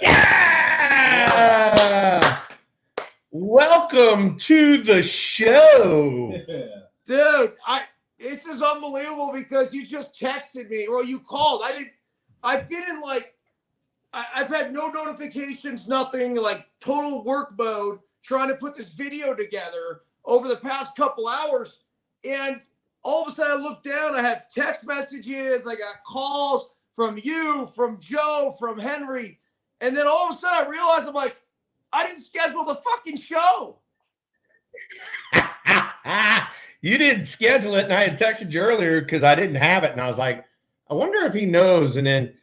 Yeah! Welcome to the show. Dude, this is unbelievable because you just texted me or you called. I've been in I've had no notifications, nothing, like total work mode, trying to put this video together over the past couple hours. And all of a sudden I look down, I have text messages, I got calls from you, from Joe, from Henry. And then all of a sudden I realize I didn't schedule the fucking show. You didn't schedule it, and I had texted you earlier because I didn't have it, and I was like, I wonder if he knows. And then,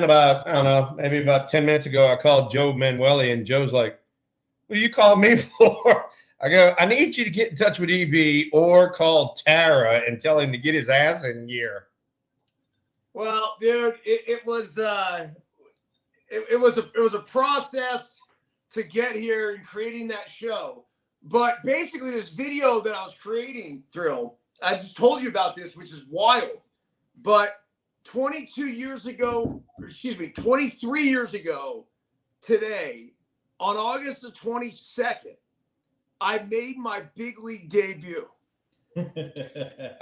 about, I don't know, maybe about 10 minutes ago, I called Joe Manueli, and Joe's like, what do you call me for? I go, I need you to get in touch with EV or call Tara and tell him to get his ass in gear. Well, dude, it was a process to get here and creating that show. But basically, this video that I was creating, Thrill, I just told you about this, which is wild. But 23 years ago today, on August the 22nd, I made my big league debut.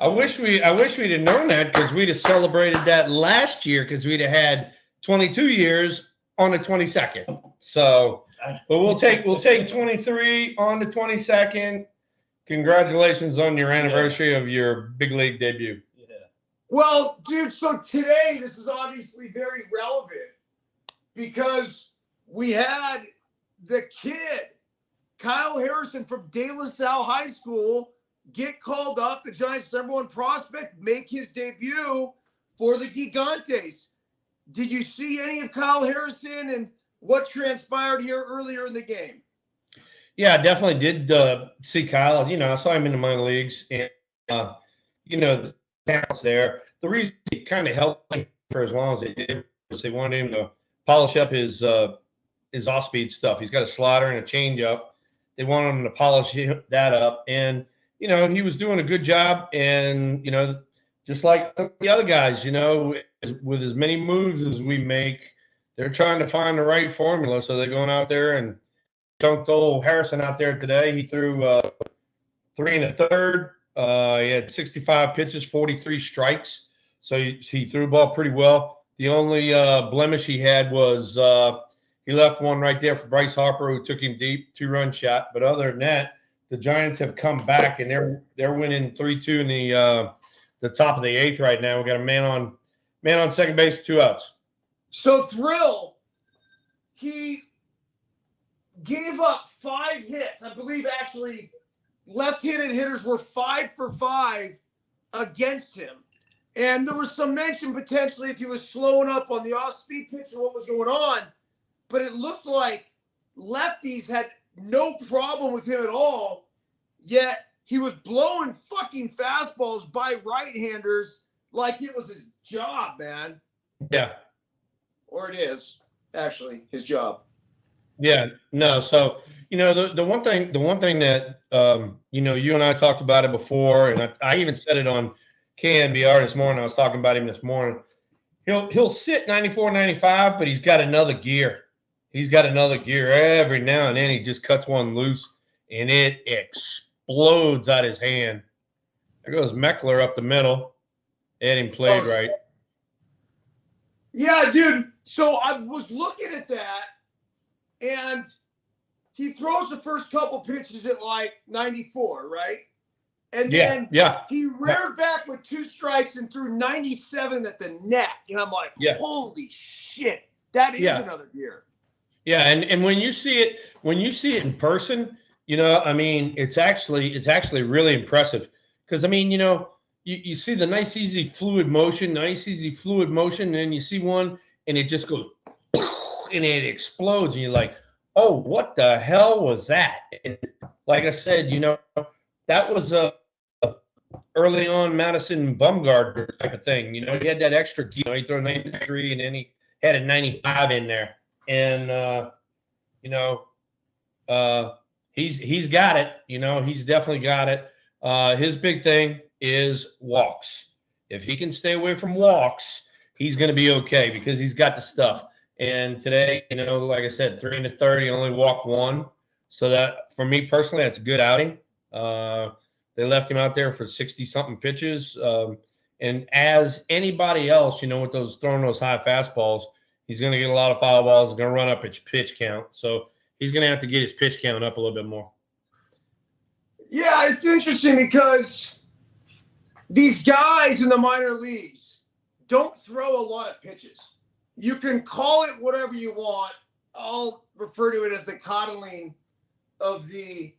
I wish we'd have known that because we'd have celebrated that last year because we'd have had 22 years on the 22nd. So, but we'll take 23 on the 22nd. Congratulations on your anniversary of your big league debut. Yeah. Well, dude, so today this is obviously very relevant because we had the kid, Kyle Harrison from De La Salle High School, get called up, the Giants' #1 prospect, make his debut for the Gigantes. Did you see any of Kyle Harrison and what transpired here earlier in the game? Yeah, I definitely did see Kyle. I saw him in the minor leagues, and the talent's there. The reason he kind of helped him for as long as they did was they wanted him to polish up his off-speed stuff. He's got a slider and a changeup. They wanted him to polish that up, and he was doing a good job. And just like the other guys, with as many moves as we make, they're trying to find the right formula. So they're going out there and dunked old Harrison out there today. He threw 3 1/3. He had 65 pitches, 43 strikes. So he threw the ball pretty well. The only blemish he had was he left one right there for Bryce Harper, who took him deep, 2-run shot. But other than that, the Giants have come back, and they're winning 3-2 in the top of the 8th right now. We got a man on second base, 2 outs. So Thrill, he gave up 5 hits. I believe actually left-handed hitters were 5 for 5 against him. And there was some mention potentially if he was slowing up on the off-speed pitch or what was going on. But it looked like lefties had no problem with him at all. Yet he was blowing fucking fastballs by right-handers like it was his job, man. Yeah. Or it is actually his job. Yeah, no. So, the one thing that, you and I talked about it before, and I even said it on KNBR this morning. I was talking about him this morning. He'll sit 94, 95, but he's got another gear. He's got another gear. Every now and then he just cuts one loose, and it explodes out his hand. There goes Meckler up the middle. Had him played right. Yeah, dude. So I was looking at that, and he throws the first couple pitches at 94, right? And then he reared back with 2 strikes and threw 97 at the neck. And I'm like, holy shit, that is another gear. Yeah, and when you see it in person, it's actually really impressive. Because you see the nice easy fluid motion, and then you see one and it just goes and it explodes, and you're like, oh, what the hell was that? And like I said, that was a early on Madison Bumgarner type of thing. He had that extra, he threw a 93 and then he had a 95 in there. And he's got it. He's definitely got it. His big thing is walks. If he can stay away from walks, he's going to be okay because he's got the stuff. And today, like I said, 3 into 30, only walked one. So that, for me personally, that's a good outing. They left him out there for 60 something pitches. And as anybody else, with those throwing those high fastballs, he's going to get a lot of foul balls. He's going to run up his pitch count. So he's going to have to get his pitch count up a little bit more. Yeah, it's interesting because these guys in the minor leagues don't throw a lot of pitches. You can call it whatever you want. I'll refer to it as the coddling of the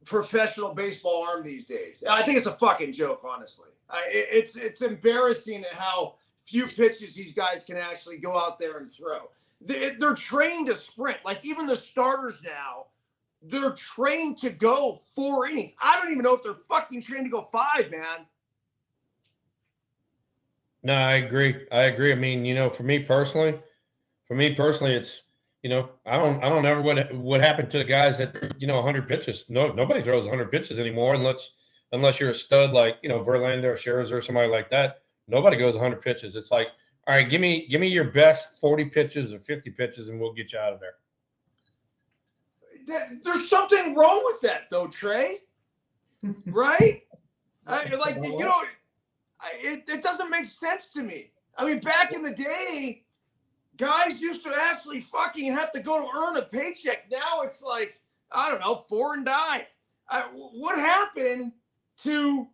professional baseball arm these days. I think it's a fucking joke, honestly. It's embarrassing at how few pitches these guys can actually go out there and throw. They're trained to sprint. Like even the starters now, they're trained to go 4 innings. I don't even know if they're fucking trained to go 5, man. No, I agree. I mean, for me personally, it's, I don't know what happened to the guys that, 100 pitches. No, nobody throws 100 pitches anymore unless you're a stud like, Verlander or Scherzer or somebody like that. Nobody goes 100 pitches. It's like, all right, give me your best 40 pitches or 50 pitches and we'll get you out of there. There's something wrong with that though, Trey. Right? It doesn't make sense to me. I mean, back in the day, guys used to actually fucking have to go to earn a paycheck. Now it's like, I don't know, 4 and dime. What happened to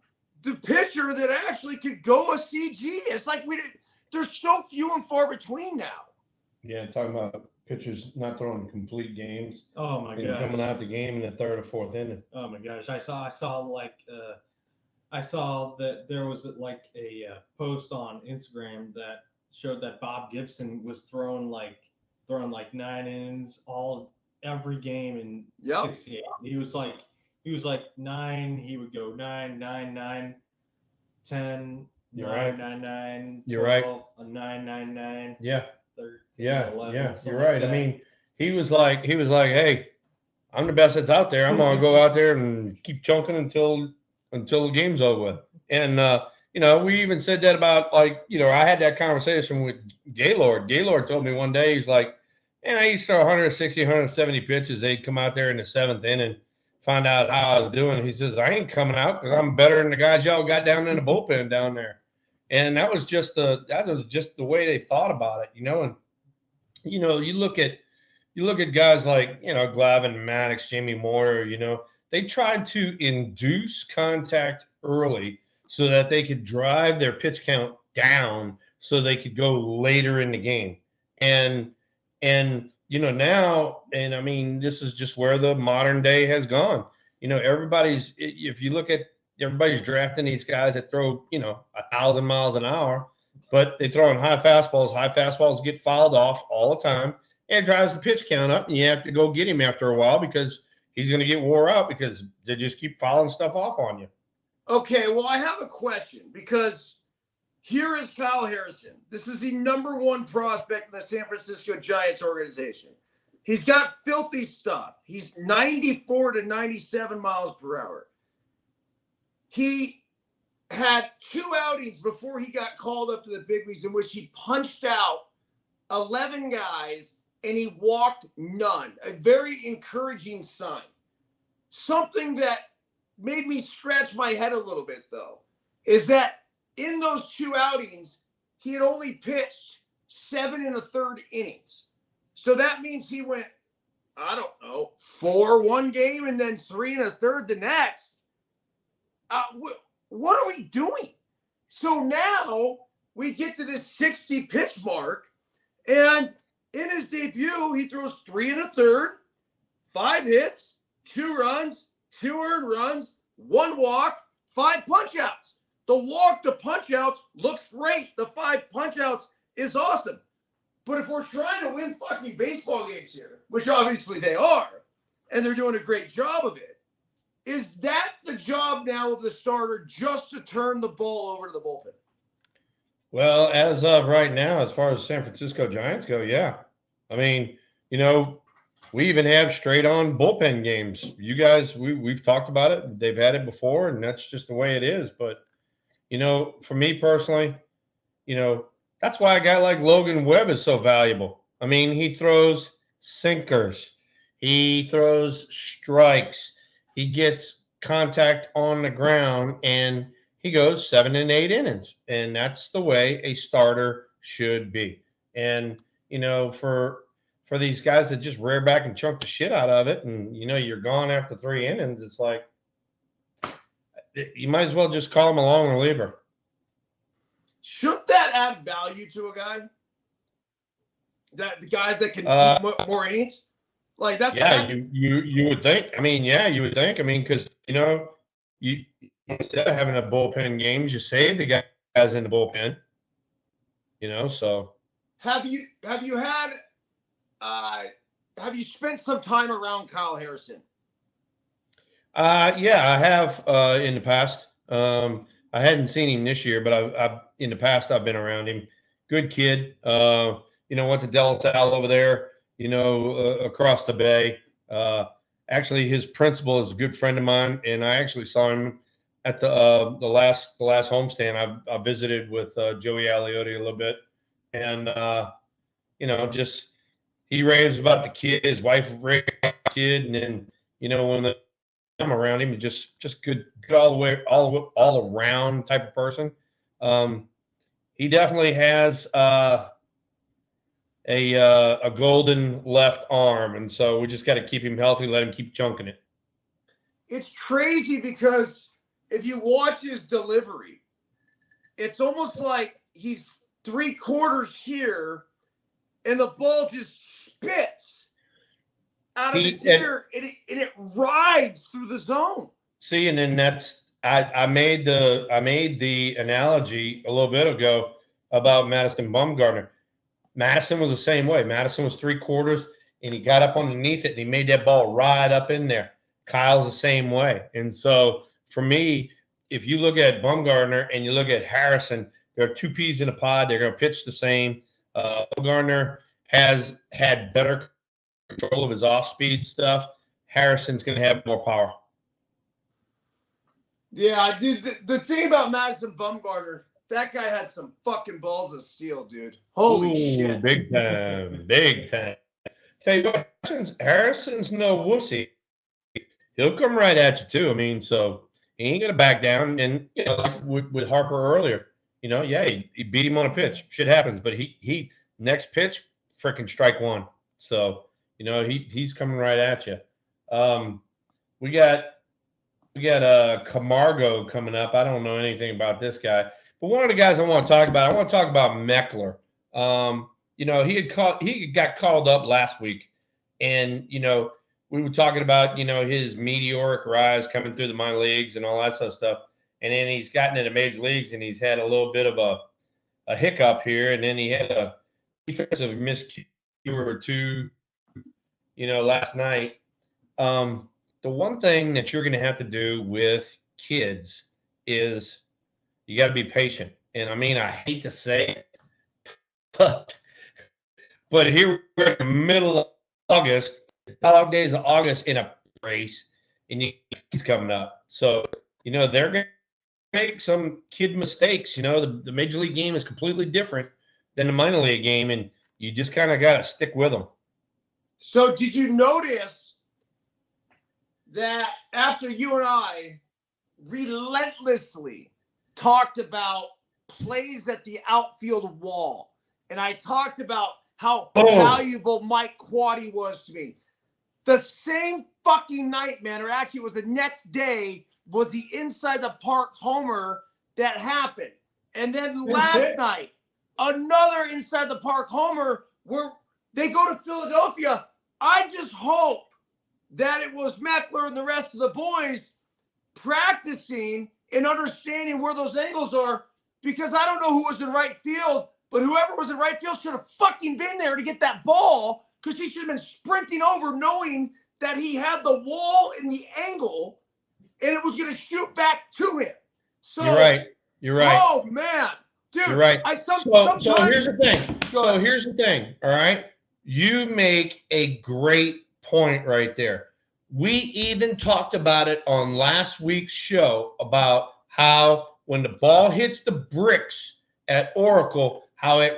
the pitcher that actually could go a CG? It's like there's so few and far between now. Yeah, talking about pitchers not throwing complete games. Oh my gosh. Coming out the game in the 3rd or 4th inning. Oh my gosh. I saw that there was like a post on Instagram that showed that Bob Gibson was throwing like 9 innings every game in 68. He was like 9, he would go 9, 9, 9, 10, You're 9, right. 9, 9, 12, You're right. 9, 9, 9. Yeah. 13, Yeah, 11, yeah, something you're right. like I mean, he was like, hey, I'm the best that's out there. I'm gonna go out there and keep chunking until the game's over with. And we even said that about I had that conversation with Gaylord. Gaylord told me one day, he's like, man, I used to throw 160, 170 pitches. They'd come out there in the 7th inning, find out how I was doing. He says, I ain't coming out because I'm better than the guys y'all got down in the bullpen down there. And that was just the way they thought about it, and you look at guys like, Glavine, Maddox, Jamie Moyer, they tried to induce contact early so that they could drive their pitch count down so they could go later in the game. And now, and I mean, this is just where the modern day has gone. If you look at everybody's drafting these guys that throw, 1,000 miles an hour, but they throw in high fastballs. High fastballs get fouled off all the time. And it drives the pitch count up, and you have to go get him after a while because he's going to get wore out because they just keep fouling stuff off on you. Okay, well, I have a question because here is Kyle Harrison. This is the #1 prospect in the San Francisco Giants organization. He's got filthy stuff. He's 94 to 97 miles per hour. He had 2 outings before he got called up to the big leagues in which he punched out 11 guys and he walked none. A very encouraging sign. Something that made me scratch my head a little bit, though, is that in those 2 outings, he had only pitched 7 1/3 innings. So that means he went, I don't know, 4 one game and then 3 1/3 the next. What are we doing? So now we get to this 60 pitch mark, and in his debut, he throws 3 1/3, 5 hits, 2 runs, 2 earned runs, 1 walk, 5 punch outs. The walk to punch outs looks great. The 5 punch outs is awesome. But if we're trying to win fucking baseball games here, which obviously they are, and they're doing a great job of it, is that the job now of the starter, just to turn the ball over to the bullpen? Well, as of right now, as far as San Francisco Giants go, yeah. I mean, we even have straight on bullpen games. You guys, we've talked about it. They've had it before, and that's just the way it is. But, for me personally, That's why a guy like Logan Webb is so valuable. I mean, he throws sinkers. He throws strikes. He gets contact on the ground, and he goes 7 and 8 innings. And that's the way a starter should be. And, for these guys that just rear back and chunk the shit out of it, and, you're gone after 3 innings, it's like you might as well just call him a long reliever. Shouldn't that add value to a guy? That the guys that can eat more innings? Like that's you would think. I mean, you would think. I mean, because you instead of having a bullpen games, you save the guys in the bullpen. So have you spent some time around Kyle Harrison? Yeah, I have in the past. I hadn't seen him this year, but I've in the past I've been around him. Good kid. Went to De La Salle over there. Across the bay. Actually, his principal is a good friend of mine, and I actually saw him at the last homestand. I visited with Joey Aliotti a little bit, and just he raves about the kid. His wife raised the kid, and then when I'm around him, just good all the way, all around type of person. He definitely has a golden left arm, and so we just got to keep him healthy, let him keep chunking it. It's crazy because if you watch his delivery, it's almost like he's 3/4 here, and the ball just spits out of his ear, and it rides through the zone. See, and then that's I made the analogy a little bit ago about Madison Bumgarner. Madison was the same way. Madison was 3/4, and he got up underneath it, and he made that ball ride up in there. Kyle's the same way. And so, for me, if you look at Bumgarner and you look at Harrison, there are two peas in a pod. They're going to pitch the same. Bumgarner has had better control of his off-speed stuff. Harrison's going to have more power. Yeah, dude. The thing about Madison Bumgarner, that guy had some fucking balls of steel, dude. Holy shit. Big time. Big time. Tell you what, Harrison's no wussy. He'll come right at you, too. I mean, so he ain't going to back down. And, like with Harper earlier, he beat him on a pitch. Shit happens. But he next pitch, freaking strike one. So, he's coming right at you. We got Camargo coming up. I don't know anything about this guy. But one of the guys I want to talk about Meckler. He got called up last week, and we were talking about his meteoric rise coming through the minor leagues and all that sort of stuff, and then he's gotten into major leagues and he's had a little bit of a hiccup here, and then he had a defensive miscue or two, last night. The one thing that you're going to have to do with kids is you got to be patient. And I mean, I hate to say it, but here we're in the middle of August, dog days of August in a race, and he's coming up. So, they're going to make some kid mistakes. The major league game is completely different than the minor league game, and you just kind of got to stick with them. So did you notice that after you and I relentlessly talked about plays at the outfield wall, and I talked about how valuable Mike Quaddy was to me, the same fucking night, man, or actually it was the next day, was the inside the park homer that happened. And then last night, another inside the park homer where they go to Philadelphia. I just hope that it was Meckler and the rest of the boys practicing and understanding where those angles are, because I don't know who was in right field, but whoever was in right field should have fucking been there to get that ball, because he should have been sprinting over knowing that he had the wall in the angle and it was going to shoot back to him. So You're right. Oh, man. Dude, you're right. So here's the thing. Here's the thing. All right. You make a great point right there. We even talked about it on last week's show about how when the ball hits the bricks at Oracle, how it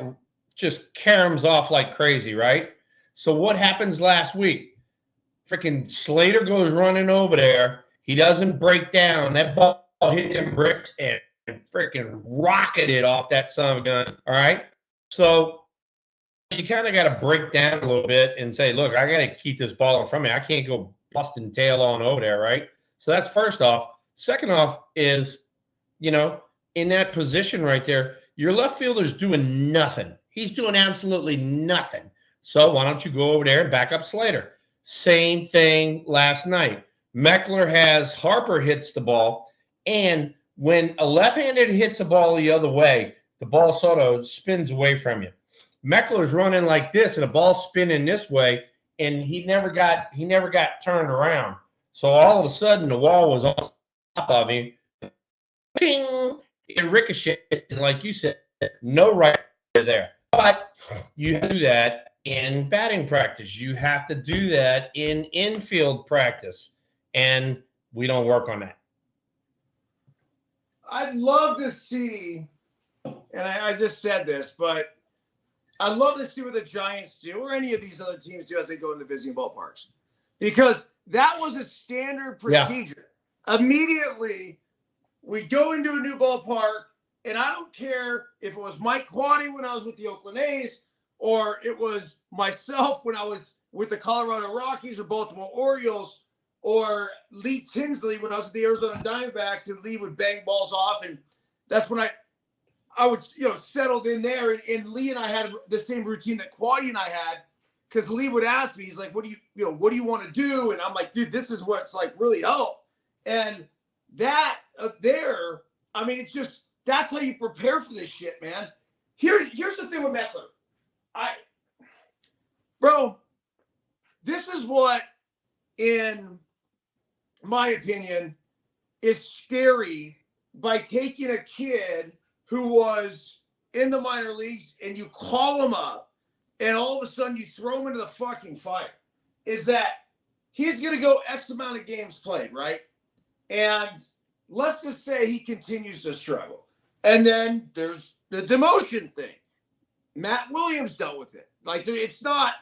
just caroms off like crazy, right? So what happens last week? Freaking Slater goes running over there. He doesn't break down. That ball hit them bricks and freaking rocketed off that son of a gun. All right. So you kind of got to break down a little bit and say, look, I got to keep this ball in front of me. I can't go busting tail on over there, right? So that's first off. Second off is, in that position right there, your left fielder's doing nothing. He's doing absolutely nothing. So why don't you go over there and back up Slater? Same thing last night. Meckler has Harper hits the ball, and when a left-handed hits a ball the other way, the ball sort of spins away from you. Meckler's running like this, and the ball's spinning this way, and he never got turned around. So all of a sudden, the wall was on top of him. Ping! It ricocheted, and like you said, no right there. But you do that in batting practice. You have to do that in infield practice, and we don't work on that. I'd love to see, and I just said this, but I'd love to see what the Giants do or any of these other teams do as they go into visiting ballparks, because that was a standard procedure. Yeah. Immediately, we go into a new ballpark, and I don't care if it was Mike Quade when I was with the Oakland A's, or it was myself when I was with the Colorado Rockies or Baltimore Orioles, or Lee Tinsley when I was with the Arizona Diamondbacks, and Lee would bang balls off, and that's when I would settled in there, and Lee and I had the same routine that Quade and I had, because Lee would ask me, he's like, what do you want to do? And I'm like, dude, this is what's like really help. And that there, I mean, it's just, that's how you prepare for this shit, man. Here's the thing with Meckler. Bro, this is what, in my opinion, is scary by taking a kid who was in the minor leagues and you call him up and all of a sudden you throw him into the fucking fire, is that he's going to go X amount of games played, right? And let's just say he continues to struggle. And then there's the demotion thing. Matt Williams dealt with it. Like, it's not,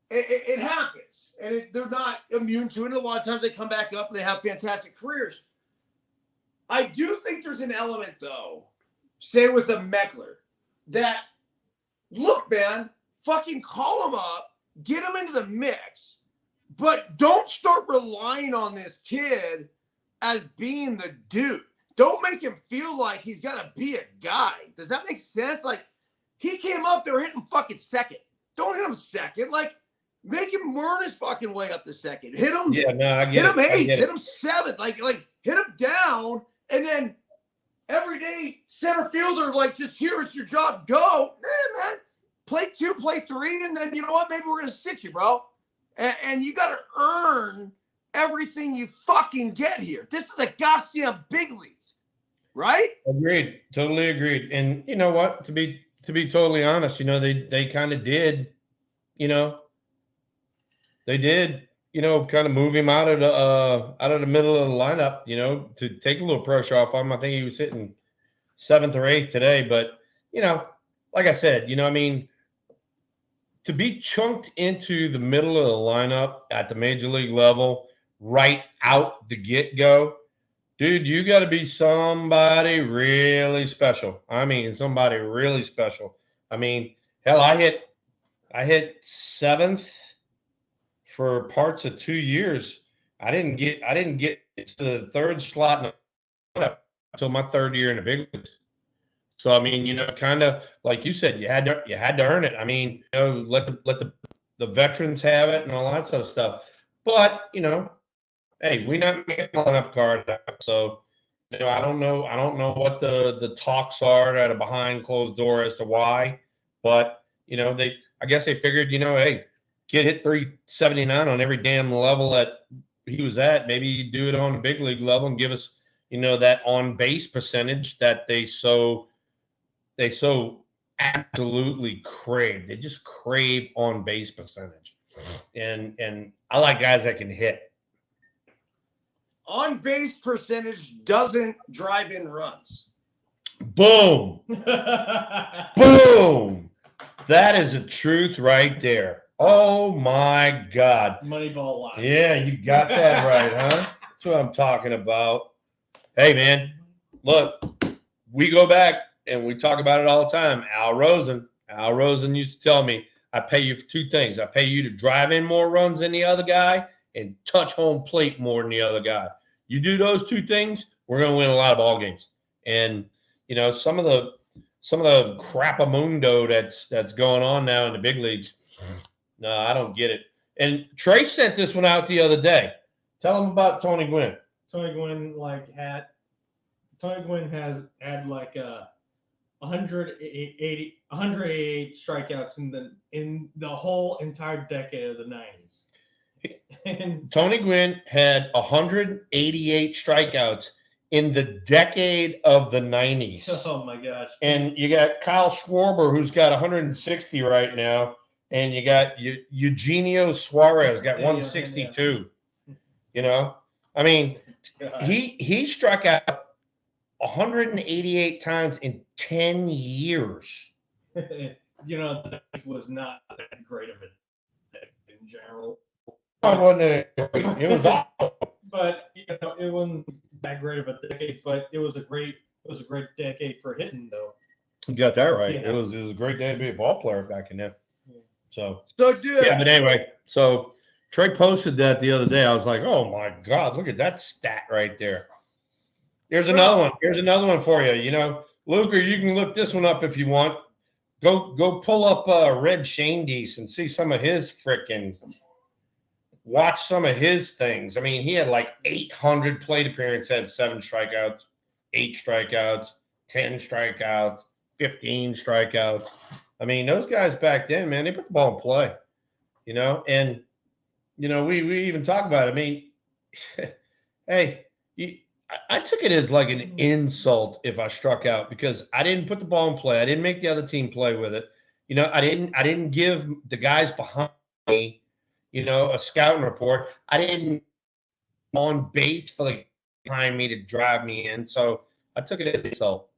it happens. And they're not immune to it. And a lot of times they come back up and they have fantastic careers. I do think there's an element, though, say with a Meckler, that, look, man, fucking call him up, get him into the mix, but don't start relying on this kid as being the dude. Don't make him feel like he's got to be a guy. Does that make sense? Like, he came up there hitting fucking second. Don't hit him second. Like, make him earn his fucking way up to second. Hit him. Yeah, no, I get hit him it. eighth. Hit him seventh. Like, hit him down. And then every day, center fielder, like, just here, it's your job. Go. Man, play 2, play 3. And then, you know what? Maybe we're going to sit you, bro. And you got to earn everything you fucking get here. This is a goddamn big leagues, right? Agreed. Totally agreed. And you know what? To be totally honest, they kind of did, they did, kind of move him out of the middle of the lineup, to take a little pressure off him. I think he was hitting 7th or 8th today, but like I said, to be chunked into the middle of the lineup at the major league level right out the get-go, dude, you got to be somebody really special. I mean, somebody really special. I mean, hell, I hit 7th for parts of 2 years. I didn't get to the 3rd slot until my 3rd year in the big leagues. So I mean, kind of like you said, you had to earn it. I mean, let the veterans have it and all that sort of stuff. But hey, we're not making a lineup card, so I don't know what the talks are at a behind closed door as to why, but I guess they figured, hey, kid hit 379 on every damn level that he was at. Maybe you do it on the big league level and give us, that on base percentage that they so absolutely crave. They just crave on base percentage, and I like guys that can hit. On base percentage doesn't drive in runs. Boom. Boom. That is the truth right there. Oh, my God. Moneyball line. Yeah, you got that right, huh? That's what I'm talking about. Hey, man, look, we go back and we talk about it all the time. Al Rosen used to tell me, I pay you for two things. I pay you to drive in more runs than the other guy and touch home plate more than the other guy. You do those two things, we're going to win a lot of ball games. And, you know, some of the crapamundo that's going on now in the big leagues, no, I don't get it. And Trey sent this one out the other day. Tell him about Tony Gwynn. Tony Gwynn has had like 188 strikeouts in the whole entire decade of the 90s. And Tony Gwynn had 188 strikeouts in the decade of the 90s. Oh my gosh. And you got Kyle Schwarber, who's got 160 right now, and you got Eugenio Suarez got 162. You know, I mean, he struck out 188 times in 10 years. You know, that was not that great of a day in general. It was awesome. But you know, it wasn't that great of a decade. But it was a great decade for hitting, though. You got that right. Yeah. It was a great day to be a ball player back in there. Yeah. So dude. yeah, but anyway, so Trey posted that the other day. I was like, oh my God, look at that stat right there. Here's another one. Here's another one for you. You know, Luker, you can look this one up if you want. Go pull up Red Shandies and see some of his watch some of his things. I mean, he had like 800 plate appearances, had 7 strikeouts, 8 strikeouts, 10 strikeouts, 15 strikeouts. I mean, those guys back then, man, they put the ball in play, you know, and, you know, we even talk about it. I mean, hey, I took it as like an insult if I struck out because I didn't put the ball in play. I didn't make the other team play with it. You know, I didn't give the guys behind me, you know, a scouting report. I didn't on base for the behind me to drive me in. So I took it as an insult.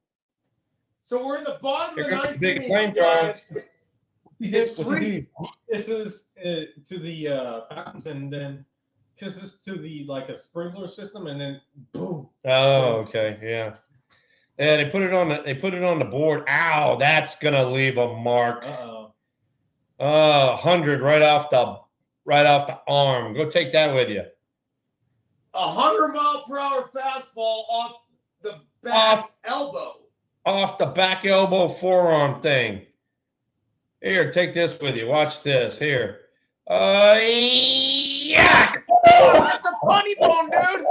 So we're in the bottom of the ninth Big inning, flame guys. thrower. It's 3. This is to the Falcons, and then kisses to the like a sprinkler system, and then boom. Oh, okay, yeah. Yeah, they put it on the board. Ow, that's gonna leave a mark. 100 right off the arm. Go take that with you. 100-mile-per-hour fastball off the back elbow. Off the back elbow forearm thing. Here, take this with you. Watch this. Here. Yeah. Oh, that's a funny bone, dude.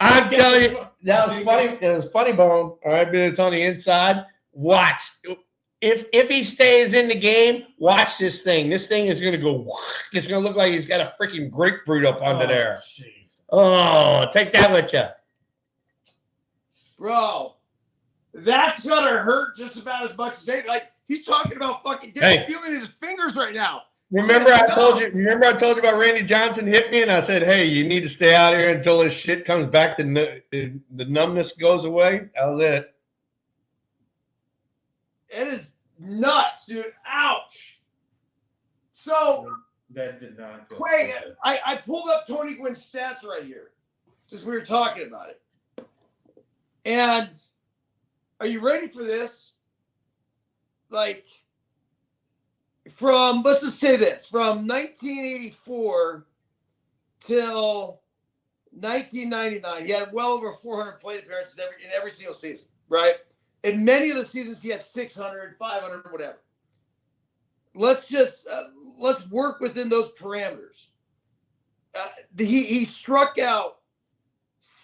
I'm telling you, that was funny. It was funny bone. All right, but it's on the inside. Watch. If he stays in the game, watch this thing. This thing is gonna go. It's gonna look like he's got a freaking grapefruit up under there. Geez. Oh, take that with you, Bro. That's gonna hurt just about as much as they like. He's talking about fucking feeling his fingers right now. Remember I told you about Randy Johnson hit me and I said, hey, you need to stay out here until this shit comes back. The numbness goes away. That was it. It is nuts, dude. Ouch. So That did not. Quay, I pulled up Tony Gwynn's stats right here since we were talking about it. And are you ready for this? Like, let's just say this, from 1984 till 1999, he had well over 400 plate appearances in every single season, right? In many of the seasons, he had 600, 500, whatever. Let's work within those parameters. He struck out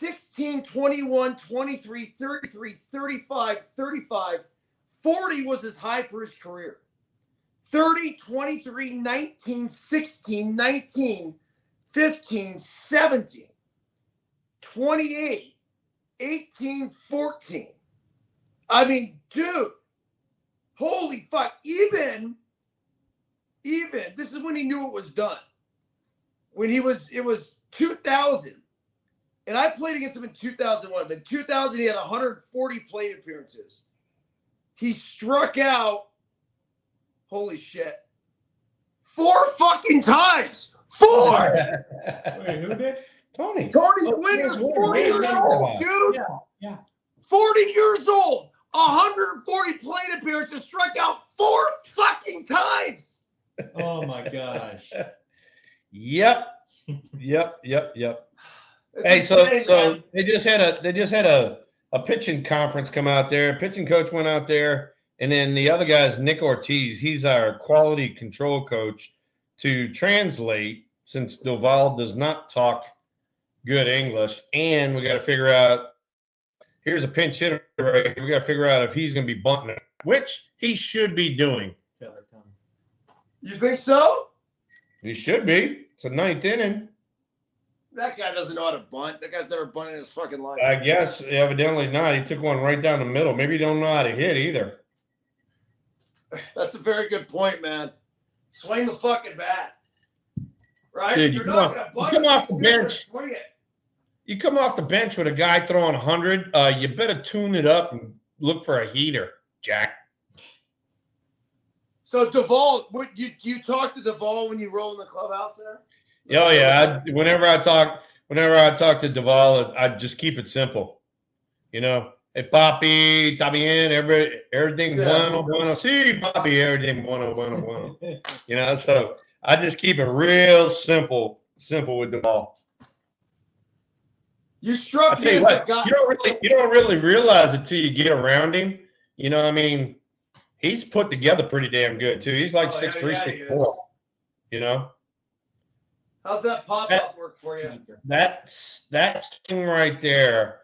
16, 21, 23, 33, 35, 35. 40 was his high for his career. 30, 23, 19, 16, 19, 15, 17, 28, 18, 14. I mean, dude, holy fuck. Even, this is when he knew it was done. It was 2000. and I played against him in 2001. But in 2000, he had 140 plate appearances. He struck out, holy shit, 4 fucking times. 4! Wait, who did? Tony. Tony Gwynn is 40 years old, dude. Yeah. 40 years old. 140 plate appearances, struck out 4 fucking times. Oh my gosh. Yep. It's Hey, insane, so man. they just had a pitching conference come out there. Pitching coach went out there, and then the other guy is Nick Ortiz. He's our quality control coach to translate, since Duval does not talk good English, and we got to figure out. Here's a pinch hitter. Right? We got to figure out if he's going to be bunting it, which he should be doing. You think so? He should be. It's a 9th inning. That guy doesn't know how to bunt. That guy's never bunted in his fucking life. I guess evidently not. He took one right down the middle. Maybe he don't know how to hit either. That's a very good point, man. Swing the fucking bat. Right? Dude, You're you not come going to bunt. come off the You're gonna bench. Swing it. You come off the bench with a guy throwing 100. You better tune it up and look for a heater, Jack. So Duval, you talk to Duval when you roll in the clubhouse there? Oh yeah. Whenever I talk to Duval, I just keep it simple. You know, hey Papi, está bien, everything bueno. Sí, Papi, everything bueno. You know, so I just keep it real simple with Duval. You struck I'll tell me you as a what, guy. you don't really realize it till you get around him. You know, I mean, he's put together pretty damn good too. He's like 6'3", 6'4". You know. How's that pop-up work for you? That swing right there,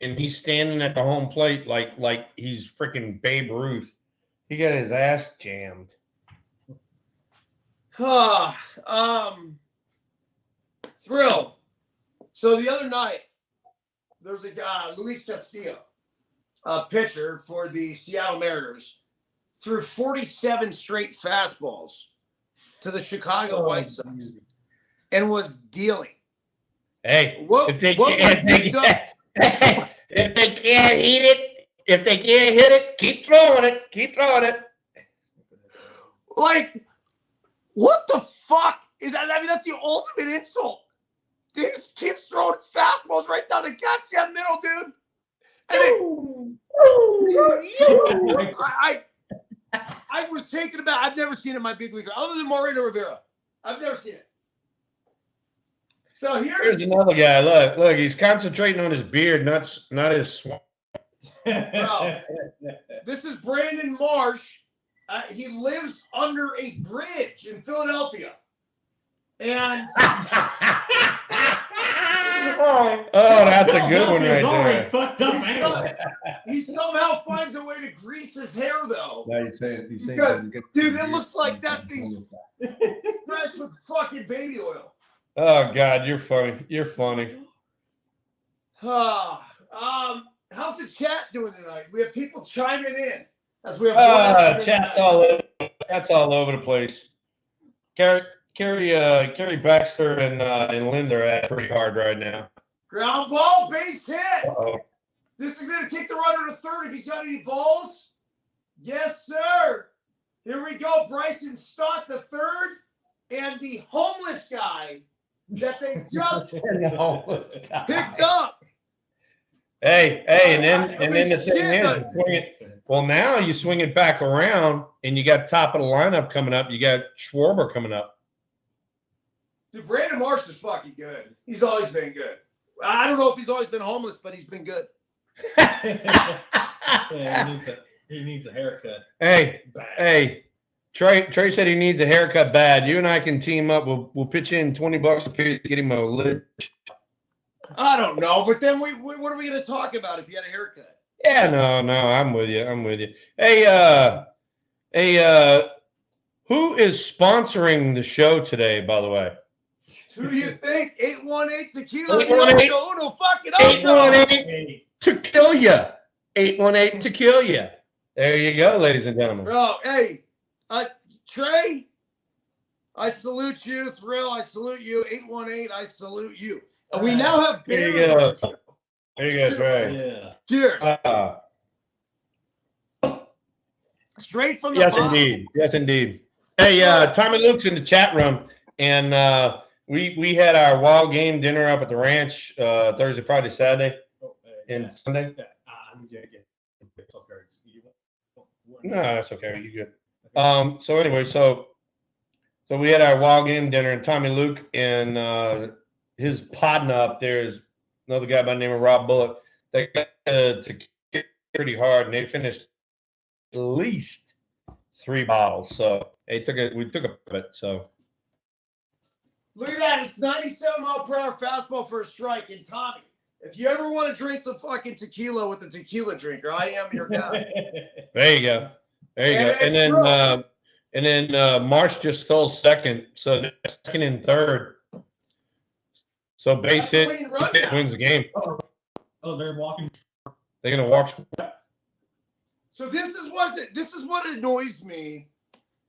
and he's standing at the home plate like he's freaking Babe Ruth. He got his ass jammed. Thrill. So the other night, there was a guy, Luis Castillo, a pitcher for the Seattle Mariners, threw 47 straight fastballs to the Chicago White Sox and was dealing. Hey, if they can't hit it, keep throwing it. Like, what the fuck is that? I mean, that's the ultimate insult. Dude just keeps throwing fastballs right down the goddamn middle, dude. And I was taken aback. I've never seen it in my big league, other than Mariano Rivera. I've never seen it. So here's another guy. Look, he's concentrating on his beard, not his swamp. Bro, this is Brandon Marsh. He lives under a bridge in Philadelphia. And oh, that's a good one right there. Fucked up anyway. He somehow finds a way to grease his hair, though. Now you say Because, dude, it looks like that thing's fresh with fucking baby oil. Oh God, you're funny. How's the chat doing tonight? We have people chiming in as we have. Chat's all over the place. Kerry Baxter and Linda are at pretty hard right now. Ground ball, base hit. Uh-oh. This is going to take the runner to third if he's got any balls. Yes, sir. Here we go. Bryson Stott, the third, and the homeless guy that they just picked up. Hey, and then the thing is, now you swing it back around, and you got top of the lineup coming up. You got Schwarber coming up. Dude, Brandon Marsh is fucking good. He's always been good. I don't know if he's always been homeless, but he's been good. Yeah, he needs a haircut. Hey, Trey said he needs a haircut bad. You and I can team up. We'll pitch in $20 a piece to get him a lid. I don't know, but then what are we going to talk about if you had a haircut? Yeah, no, I'm with you. Hey, who is sponsoring the show today, by the way? Who do you think? 818 Tequila. 818 no fucking 818 to kill you. 818 to kill you. There you go, ladies and gentlemen. Bro, hey, Trey, I salute you. Thrill, I salute you. 818, I salute you. And we now have There you Byrnes. go. There you go, Trey. Yeah. Cheers. Straight from the Yes, bottom. indeed. Yes, indeed. Hey, Tommy Luke's in the chat room, and we had our wild game dinner up at the ranch Thursday, Friday, Saturday, and Sunday. I'm gonna get cards. No, that's okay. You good. So anyway, so we had our wild game dinner, and Tommy Luke and his partner up there is another guy by the name of Rob Bullock. They got to get pretty hard, and they finished at least 3 bottles. So we took a bit. So Look at that. It's 97-mile-per-hour fastball for a strike. And Tommy, if you ever want to drink some fucking tequila with the tequila drinker, I am your guy. there you go. There you go. And then Marsh just stole second. So second and third. So base hit wins the game. Oh, they're walking. They're gonna walk. So this is what annoys me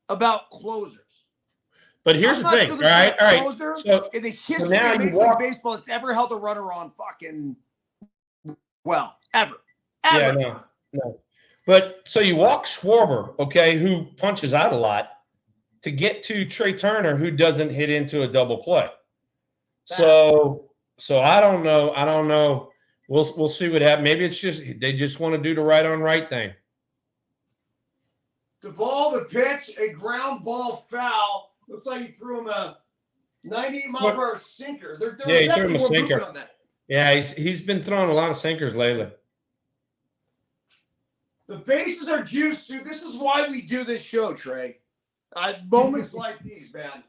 about closers. But here's the thing, all right. So in the history now of Major League Baseball, it's ever held a runner on fucking ever. Yeah, no. But so you walk Schwarber, okay, who punches out a lot, to get to Trey Turner, who doesn't hit into a double play. So I don't know. We'll see what happens. Maybe it's just they just want to do the right thing. The ball, the pitch, a ground ball foul. Looks like he threw him a 98-mile-per-hour sinker. He threw him a sinker. On that. Yeah, he's been throwing a lot of sinkers lately. The bases are juiced, dude. This is why we do this show, Trey. Moments like these, man.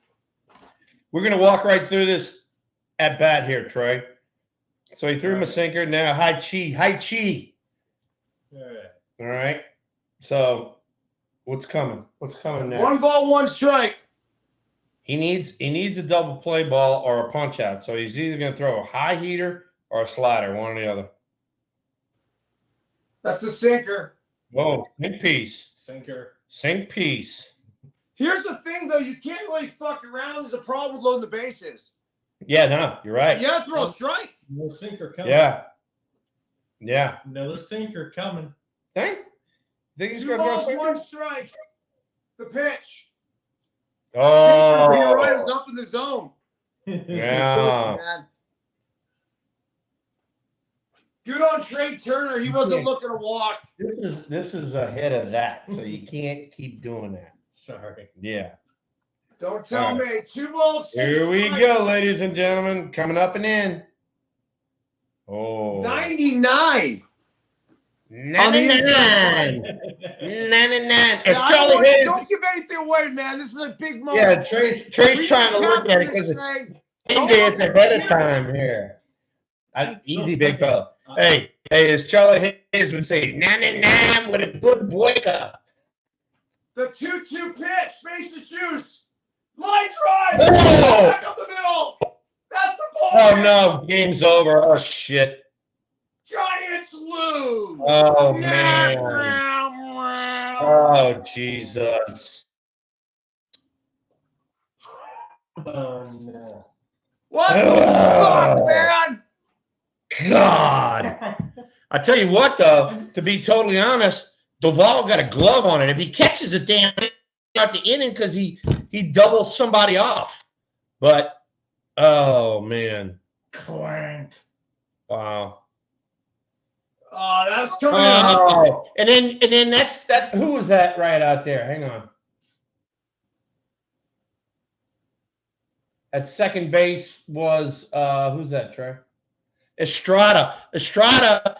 We're gonna walk right through this at bat here, Trey. So he threw him a sinker. Now high chi. All right. So what's coming? What's coming next? 1 ball, 1 strike. He needs a double play ball or a punch out. So he's either going to throw a high heater or a slider, one or the other. That's the sinker. Whoa, sink piece. Sink piece. Here's the thing, though. You can't really fuck around. There's a problem with loading the bases. Yeah, no, you're right. You got to throw a strike. No sinker coming. Yeah. Another sinker coming. Think he's 2 going to balls, throw a 1 strike. The pitch. Oh. Peter Wright is up in the zone. Yeah. Good on Trey Turner. He wasn't looking to walk. This is ahead of that, so you can't keep doing that. Sorry. Yeah. Don't tell me. 2 balls. Here we go, ladies and gentlemen. Coming up and in. Oh. 99. 99. 99. Don't give anything away, man. This is a big moment. Yeah, Trey's trying to look at it because it's ahead of time here. Easy, big fella. Hey, as Charlie Hayes would say, 99 with a good wake up. The 2-2 pitch. Bases juice. Line drive. Oh! Back up the middle. That's the ball. Oh, no. Game's over. Oh, shit. Giants lose. Oh, man. Oh, Jesus. Oh, no. What the fuck, man? God. I tell you what, though, to be totally honest, Duvall got a glove on it. If he catches it, damn it, not the inning because he doubles somebody off. But, oh, man. Clank. Wow. Oh, that's coming out. And then that's that. Who was that right out there? Hang on. At second base was who's that, Trey? Estrada. Estrada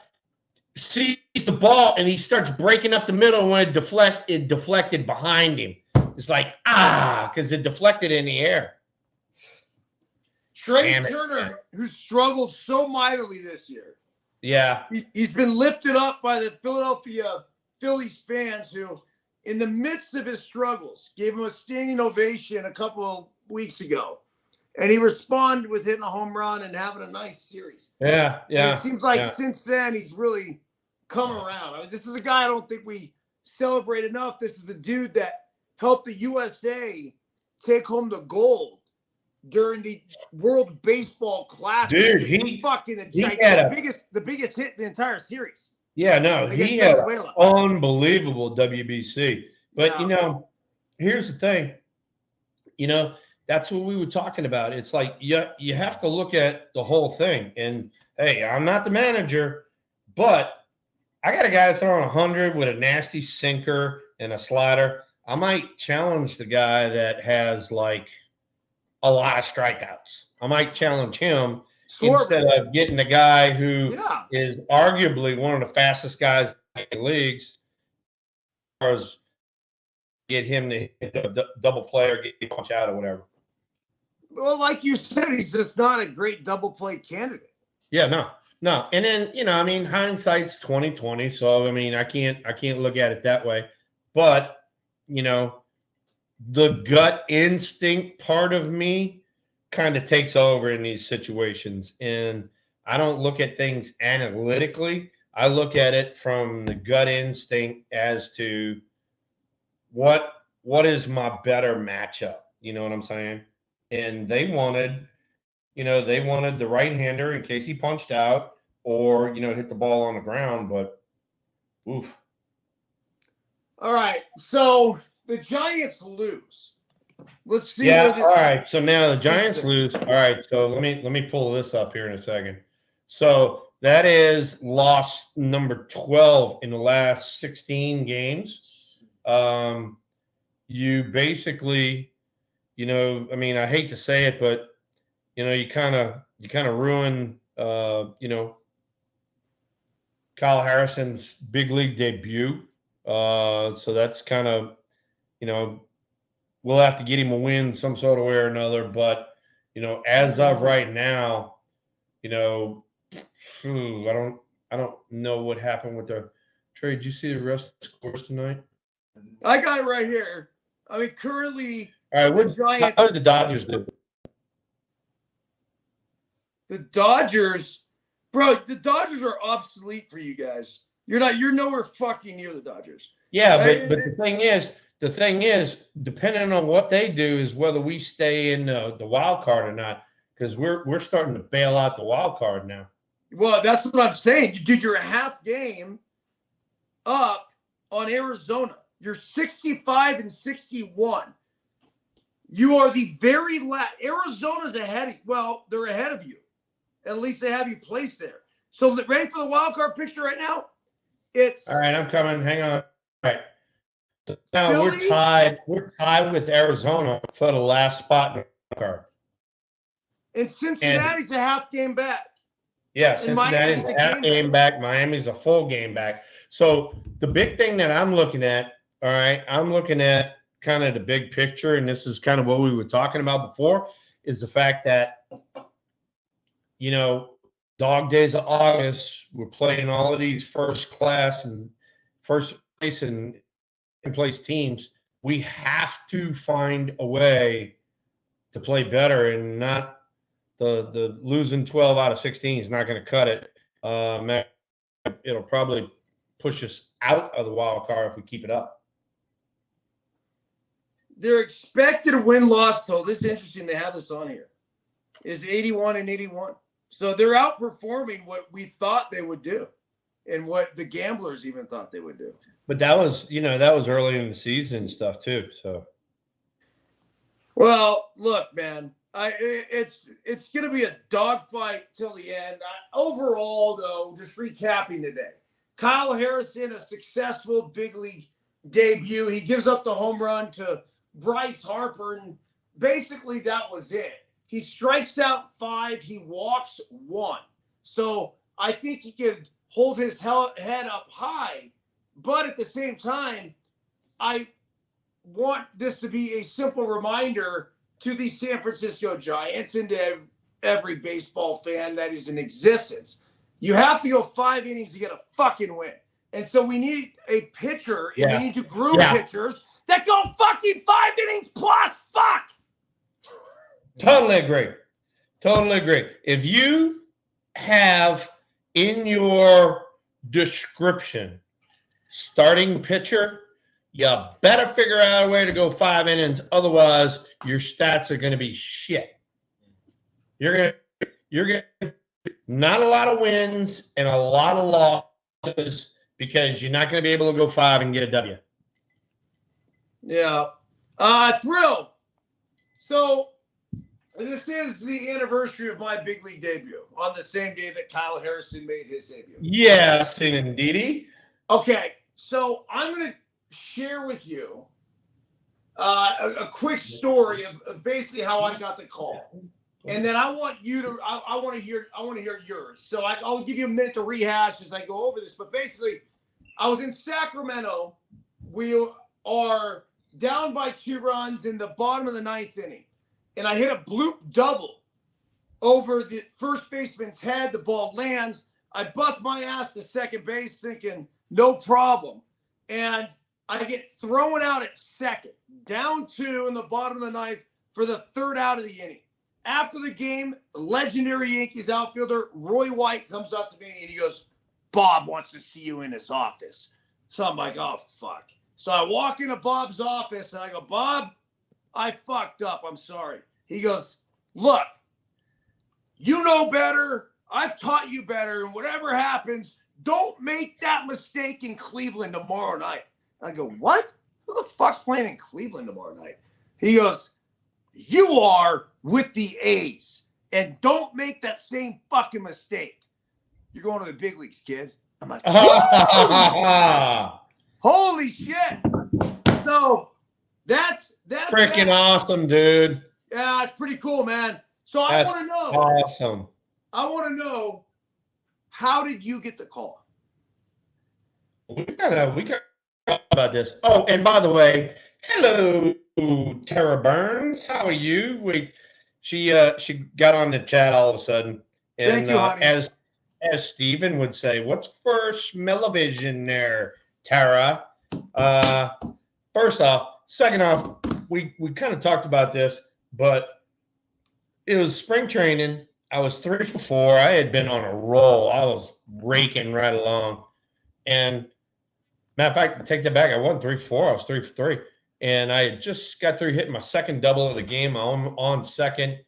sees the ball and he starts breaking up the middle. When it deflected behind him. It's like because it deflected in the air. Trey Turner, who struggled so mightily this year. Yeah. He's been lifted up by the Philadelphia Phillies fans who, in the midst of his struggles, gave him a standing ovation a couple of weeks ago. And he responded with hitting a home run and having a nice series. Yeah. And it seems like since then he's really come around. I mean, this is a guy I don't think we celebrate enough. This is the dude that helped the USA take home the gold during the World Baseball Classic. Dude, the biggest hit in the entire series. Yeah, no, he had unbelievable WBC. But, here's the thing. That's what we were talking about. It's like you have to look at the whole thing. And, hey, I'm not the manager, but I got a guy throwing 100 with a nasty sinker and a slider. I might challenge the guy that has, like, a lot of strikeouts. I might challenge him instead of getting the guy who is arguably one of the fastest guys in the leagues, or get him to hit a double play or get a punch out or whatever. Well, like you said, he's just not a great double play candidate. Yeah, no. And then, hindsight's 20/20, so I can't look at it that way. But, the gut instinct part of me kind of takes over in these situations. And I don't look at things analytically. I look at it from the gut instinct as to what is my better matchup. You know what I'm saying? And they wanted the right-hander in case he punched out or, hit the ball on the ground. But, oof. All right. So the Giants lose. Let's see. Yeah. All right. So now the Giants lose. All right. So let me pull this up here in a second. So that is loss number 12 in the last 16 games. You basically, I hate to say it, but you kind of ruin, Kyle Harrison's big league debut. So that's kind of, we'll have to get him a win some sort of way or another. But, as of right now, I don't know what happened with the trade. Did you see the rest of the scores tonight? I got it right here. Currently, all right, how did the Dodgers do? The Dodgers, bro, the Dodgers are obsolete for you guys. You're nowhere fucking near the Dodgers. Yeah, but the thing is, depending on what they do is whether we stay in the wild card or not, because we're starting to bail out the wild card now. Well, that's what I'm saying. You're a half game up on Arizona. You're 65-61. You are the very last. Arizona's ahead. They're ahead of you. At least they have you placed there. So ready for the wild card picture right now? All right. I'm coming. Hang on. All right. So now Philly, we're tied with Arizona for the last spot in the card. And Cincinnati's a half game back. Yeah, Cincinnati's a half game back. Miami's a full game back. So the big thing that I'm looking at, all right, I'm looking at kind of the big picture, and this is kind of what we were talking about before, is the fact that, dog days of August, we're playing all of these first place and in-place teams. We have to find a way to play better, and not the losing 12 out of 16 is not going to cut it. It'll probably push us out of the wild card if we keep it up. Their expected win-loss total, this is interesting, they have this on here, is 81-81. So they're outperforming what we thought they would do and what the gamblers even thought they would do. But that was early in the season and stuff too. So, well, look, man, it's going to be a dogfight till the end. Overall, though, just recapping today, Kyle Harrison, a successful big league debut. He gives up the home run to Bryce Harper, and basically that was it. He strikes out 5. He walks 1. So I think he can hold his head up high. But at the same time, I want this to be a simple reminder to the San Francisco Giants and to every baseball fan that is in existence. You have to go 5 innings to get a fucking win. And so we need a pitcher, and we need to groom pitchers that go fucking 5 innings plus. Fuck! Totally agree. If you have in your description starting pitcher, you better figure out a way to go 5 innings. Otherwise, your stats are going to be shit. You're gonna not a lot of wins and a lot of losses because you're not gonna be able to go 5 and get a W. Yeah. Thrill. So this is the anniversary of my big league debut on the same day that Kyle Harrison made his debut. Yes, indeedy. Okay, so I'm going to share with you a quick story of basically how I got the call, and then I want you to I want to hear yours. So I'll give you a minute to rehash as I go over this. But basically, I was in Sacramento. We are down by 2 runs in the bottom of the 9th inning, and I hit a bloop double over the first baseman's head. The ball lands. I bust my ass to second base, thinking no problem, and I get thrown out at second, down 2 in the bottom of the 9th for the 3rd out of the inning. After the game, legendary Yankees outfielder Roy White comes up to me and he goes, "Bob wants to see you in his office." So I'm like, oh, fuck. So I walk into Bob's office and I go, "Bob, I fucked up. I'm sorry." He goes, "Look, you know better. I've taught you better. And whatever happens, don't make that mistake in Cleveland tomorrow night." I go, "What? Who the fuck's playing in Cleveland tomorrow night?" He goes, "You are with the A's. And don't make that same fucking mistake. You're going to the big leagues, kid." I'm like, holy shit. So that's freaking awesome, dude. Yeah, it's pretty cool, man. So I want to know. Awesome. I want to know, how did you get the call? We gotta talk about this. Oh, and by the way, hello, Tara Byrnes. How are you? She got on the chat all of a sudden, and Thank you, honey. as Steven would say, what's for smell-o-vision there, Tara? First off, second off, we kind of talked about this, but it was spring training. I was 3 for 4. I had been on a roll. I was raking right along. And matter of fact, take that back. I wasn't 3 for 4. I was 3 for 3. And I had just got through hitting my second double of the game. I'm on second.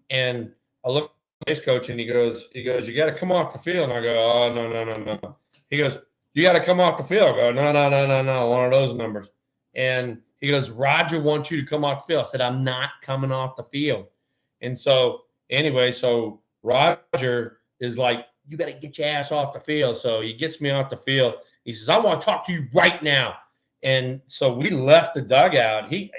And I look at the base coach and he goes, "You got to come off the field." And I go, "Oh, no. He goes, "You got to come off the field." I go, no. One of those numbers. And he goes, "Roger wants you to come off the field." I said, "I'm not coming off the field." And so anyway, so Roger is like, "You got to get your ass off the field." So he gets me off the field. He says, "I want to talk to you right now." And so we left the dugout. The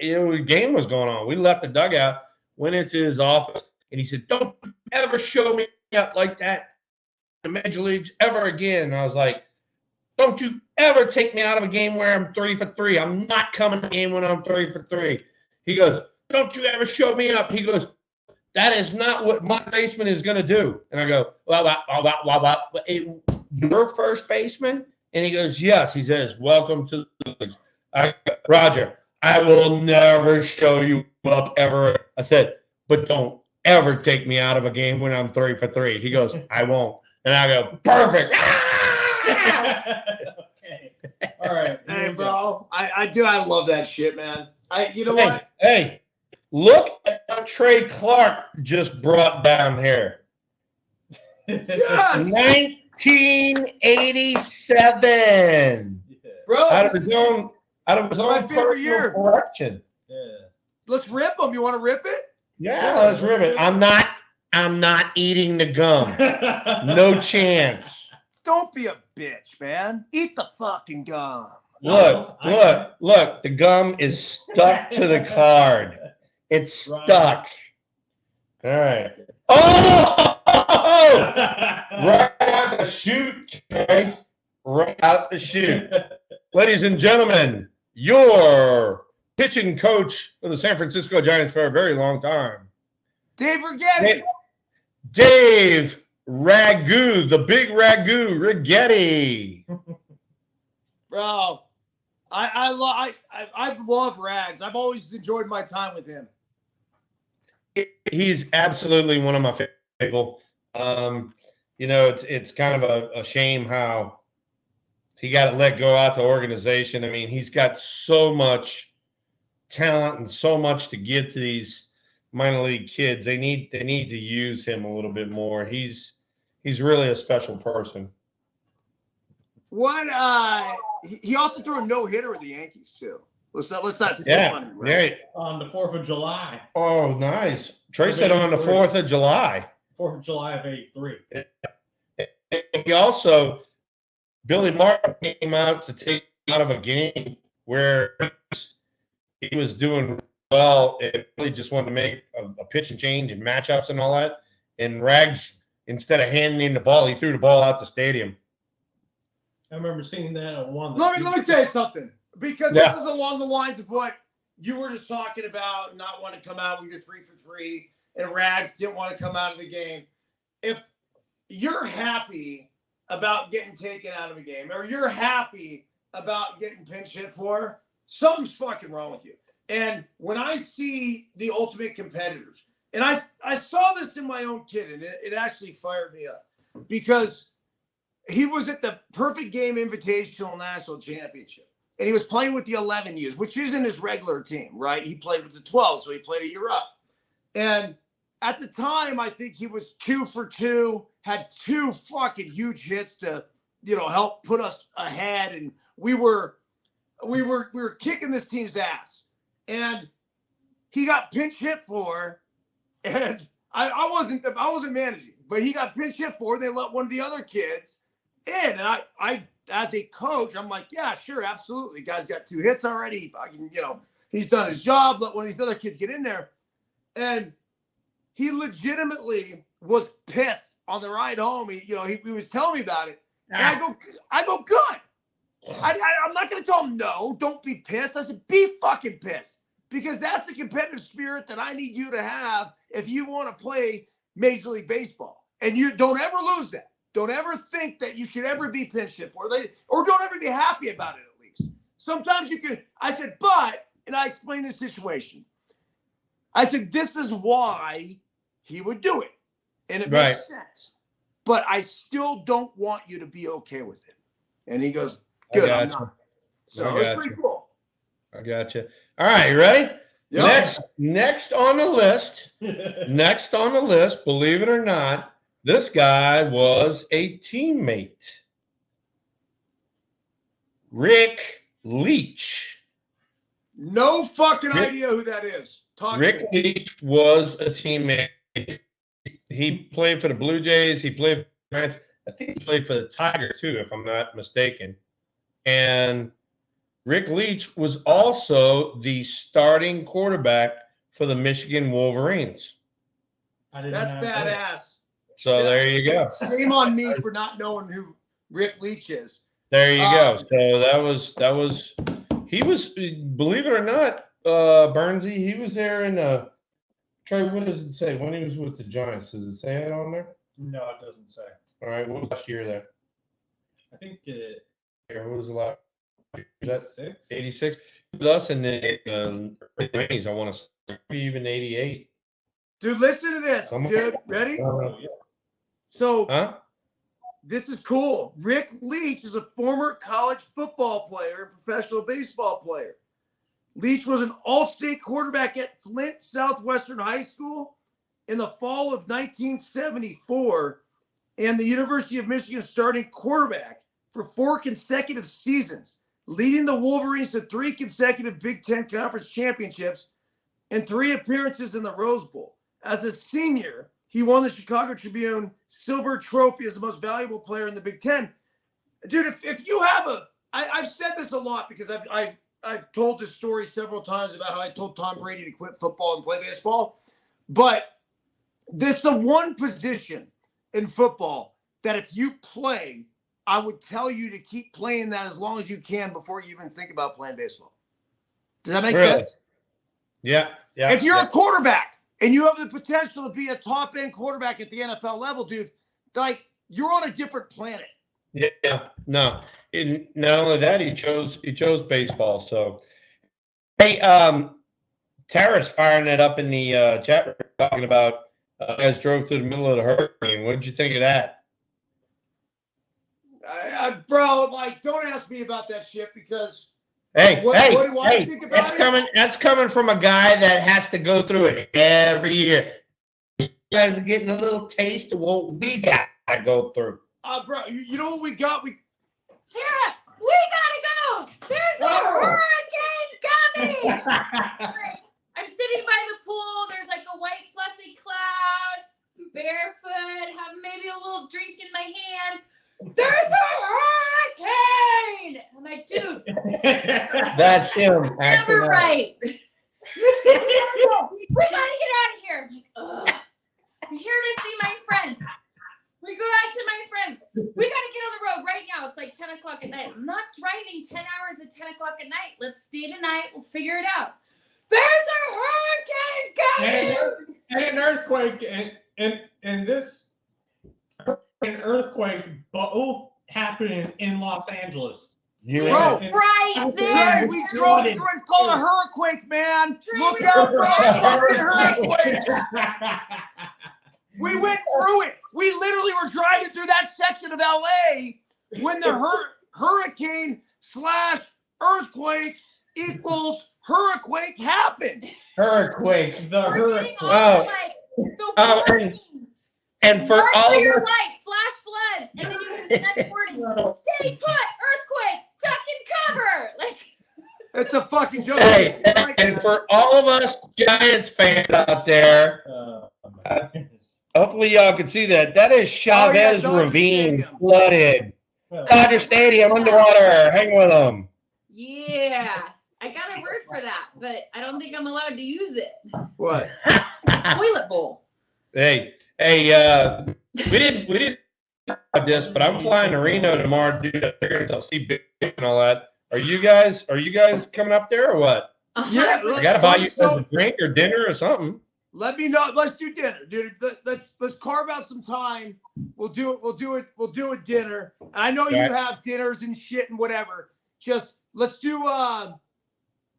game was going on. We left the dugout, went into his office, and he said, "Don't ever show me up like that in the major leagues ever again." And I was like, "Don't you ever take me out of a game where I'm 3 for 3. I'm not coming to a game when I'm 3 for 3. He goes, "Don't you ever show me up." He goes, "That is not what my baseman is going to do." And I go, "Your first baseman?" And he goes, "Yes." He says, "Welcome to the leagues." "Roger, I will never show you up ever." I said, "But don't ever take me out of a game when I'm 3 for 3. He goes, "I won't." And I go, "Perfect." Okay. All right. Hey, bro. I love that shit, man. You know what? Hey, look at what Trey Clark just brought down here. Yes. 1987. Bro. Out of his own my favorite year. Collection. Yeah. Let's rip them. You want to rip it? Yeah, let's rip it. I'm not eating the gum. No chance. Don't be a bitch, man. Eat the fucking gum. Look. The gum is stuck to the card. It's stuck. All right. Oh! Right out the chute, Trey. Right out the chute. Ladies and gentlemen, your pitching coach for the San Francisco Giants for a very long time, Dave Righetti. Dave Ragu, the big Ragu, Righetti. Bro, I love Rags. I've always enjoyed my time with him. He's absolutely one of my favorite people. It's kind of a shame how he got let go out the organization. I mean, he's got so much talent and so much to give to these minor league kids. They need to use him a little bit more. He's really a special person. What? He also threw a no-hitter with the Yankees too. Let's not say Yeah, money, right? On the 4th of July. Oh, nice. Trey said on the 4th of July. 4th of July of '83. He also, Billy Martin came out to take him out of a game where he was doing well. It really just wanted to make a pitch and change and matchups and all that. And Rags, instead of handing him the ball, he threw the ball out the stadium. I remember seeing that on one. Let me tell you something, because this is along the lines of what you were just talking about, not want to come out with your 3 for 3, and Rags didn't want to come out of the game. If you're happy about getting taken out of a game, or you're happy about getting pinch hit for, something's fucking wrong with you. And when I see the ultimate competitors, and I saw this in my own kid, and it actually fired me up, because he was at the Perfect Game Invitational National Championship, and he was playing with the 11Us, which isn't his regular team, right? He played with the 12, so he played a year up. And at the time, I think he was 2 for 2, had 2 fucking huge hits to, help put us ahead, and we were kicking this team's ass. And he got pinch hit for, and I wasn't managing, but he got pinch hit for. They let one of the other kids in, and I as a coach, I'm like, yeah, sure, absolutely. Guy's got 2 hits already. Fucking, he's done his job. Let one of these other kids get in there, and he legitimately was pissed on the ride home. He was telling me about it, and I go, good. I'm not going to tell him no. Don't be pissed. I said, be fucking pissed, because that's the competitive spirit that I need you to have if you want to play Major League Baseball, and you don't ever lose that. Don't ever think that you should ever be pinch hit for, or don't ever be happy about it, at least. Sometimes you can. I said, and I explained the situation. I said, this is why he would do it, and it makes sense. But I still don't want you to be okay with it. And he goes, good, I'm not. So it's pretty cool. I got you. All right, you ready? Yep. Next on the list, believe it or not, this guy was a teammate. Rick Leach. No fucking idea who that is. Rick Leach was a teammate. He played for the Blue Jays. He played for the Giants. I think he played for the Tigers too, if I'm not mistaken. And Rick Leach was also the starting quarterback for the Michigan Wolverines. That's badass. So there you go. Shame on me for not knowing who Rick Leach is. There you go. So that was he was, believe it or not, Byrnesy, he was there in Trey, what does it say when he was with the Giants? Does it say it on there? No, it doesn't say. All right, what was last year there? I think What was the last? 86? 86. With us in the 80s, I want to say even 88. Dude, listen to this. Dude, ready? So, this is cool. Rick Leach is a former college football player and professional baseball player. Leach was an all-state quarterback at Flint Southwestern High School in the fall of 1974 and the University of Michigan starting quarterback for 4 consecutive seasons, leading the Wolverines to 3 consecutive Big Ten Conference championships and 3 appearances in the Rose Bowl. As a senior, he won the Chicago Tribune Silver Trophy as the most valuable player in the Big Ten. Dude, if you have I've said this a lot because I've told this story several times about how I told Tom Brady to quit football and play baseball. But there's the one position in football that if you play, I would tell you to keep playing that as long as you can before you even think about playing baseball. Does that make sense? Yeah. If you're a quarterback and you have the potential to be a top-end quarterback at the NFL level, dude, like, you're on a different planet. Yeah. No. Not only that, he chose baseball. So, hey, Tara's firing it up in the chat room, talking about guys drove through the middle of the hurricane. What did you think of that? Bro, like, don't ask me about that shit because Hey, What do I think about that's it? That's coming from a guy that has to go through it every year. You guys are getting a little taste of what we got to go through. Bro, you know what we got? Sarah, we gotta go. There's a hurricane coming. I'm sitting by the pool. There's like a white fluffy cloud. I'm barefoot, have maybe a little drink in my hand. There's a hurricane. I'm like, dude. That's him. Never right. We gotta get out of here. I'm like, ugh. I'm here to see my friends. We go out to my friends. We gotta get on the road right now. It's like 10 o'clock at night. I'm not driving 10 hours at 10 o'clock at night. Let's stay tonight. We'll figure it out. There's a hurricane coming. And an earthquake, and this an earthquake both happening in Los Angeles. Bro, right there. Trey, we drove through. It's called a hurricane, man. Look out for a fucking hurricane. We went through it. We literally were driving through that section of LA when the hurricane / earthquake equals hurricane happened. Hurricane. The We're getting hurricane. all the warnings. And for Run all for of your us, life, flash floods, and then you get the next morning. Stay put, earthquake, duck and cover. Like It's a fucking joke. hey, and for all of us Giants fans out there, hopefully y'all can see that. That is Chavez Dodger Ravine Stadium. flooded. Dodger Stadium underwater. Hang with them. yeah, I got a word for that, but I don't think I'm allowed to use it. What? Toilet bowl. Hey, we didn't about this, but I'm flying to Reno tomorrow to do the see Big and all that. Are you guys coming up there or what? Yeah, I gotta buy you guys a drink or dinner or something. Let me know. Let's do dinner, dude. Let's carve out some time. We'll do it. We'll do a dinner. I know you have dinners and shit and whatever. Just let's do.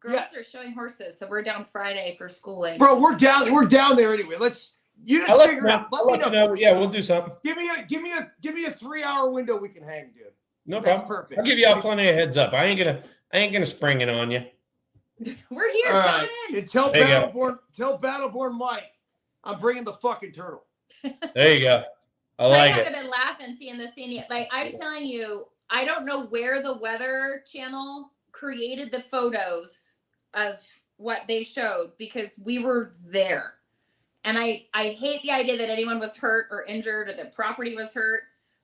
Girls are showing horses, so we're down Friday for schooling. Bro, we're down there anyway. You just figure it out. Let me know. Yeah, we'll do something. Give me a 3-hour window we can hang, dude. No That's problem. perfect. I'll give y'all plenty of heads up. I ain't gonna spring it on you. We're here. All Coming right. in. And tell Battleborn Mike, I'm bringing the fucking turtle. There you go. I like would it. have been laughing seeing this scene. Like I'm telling you, I don't know where the Weather Channel created the photos of what they showed because we were there. And I hate the idea that anyone was hurt or injured or the property was hurt.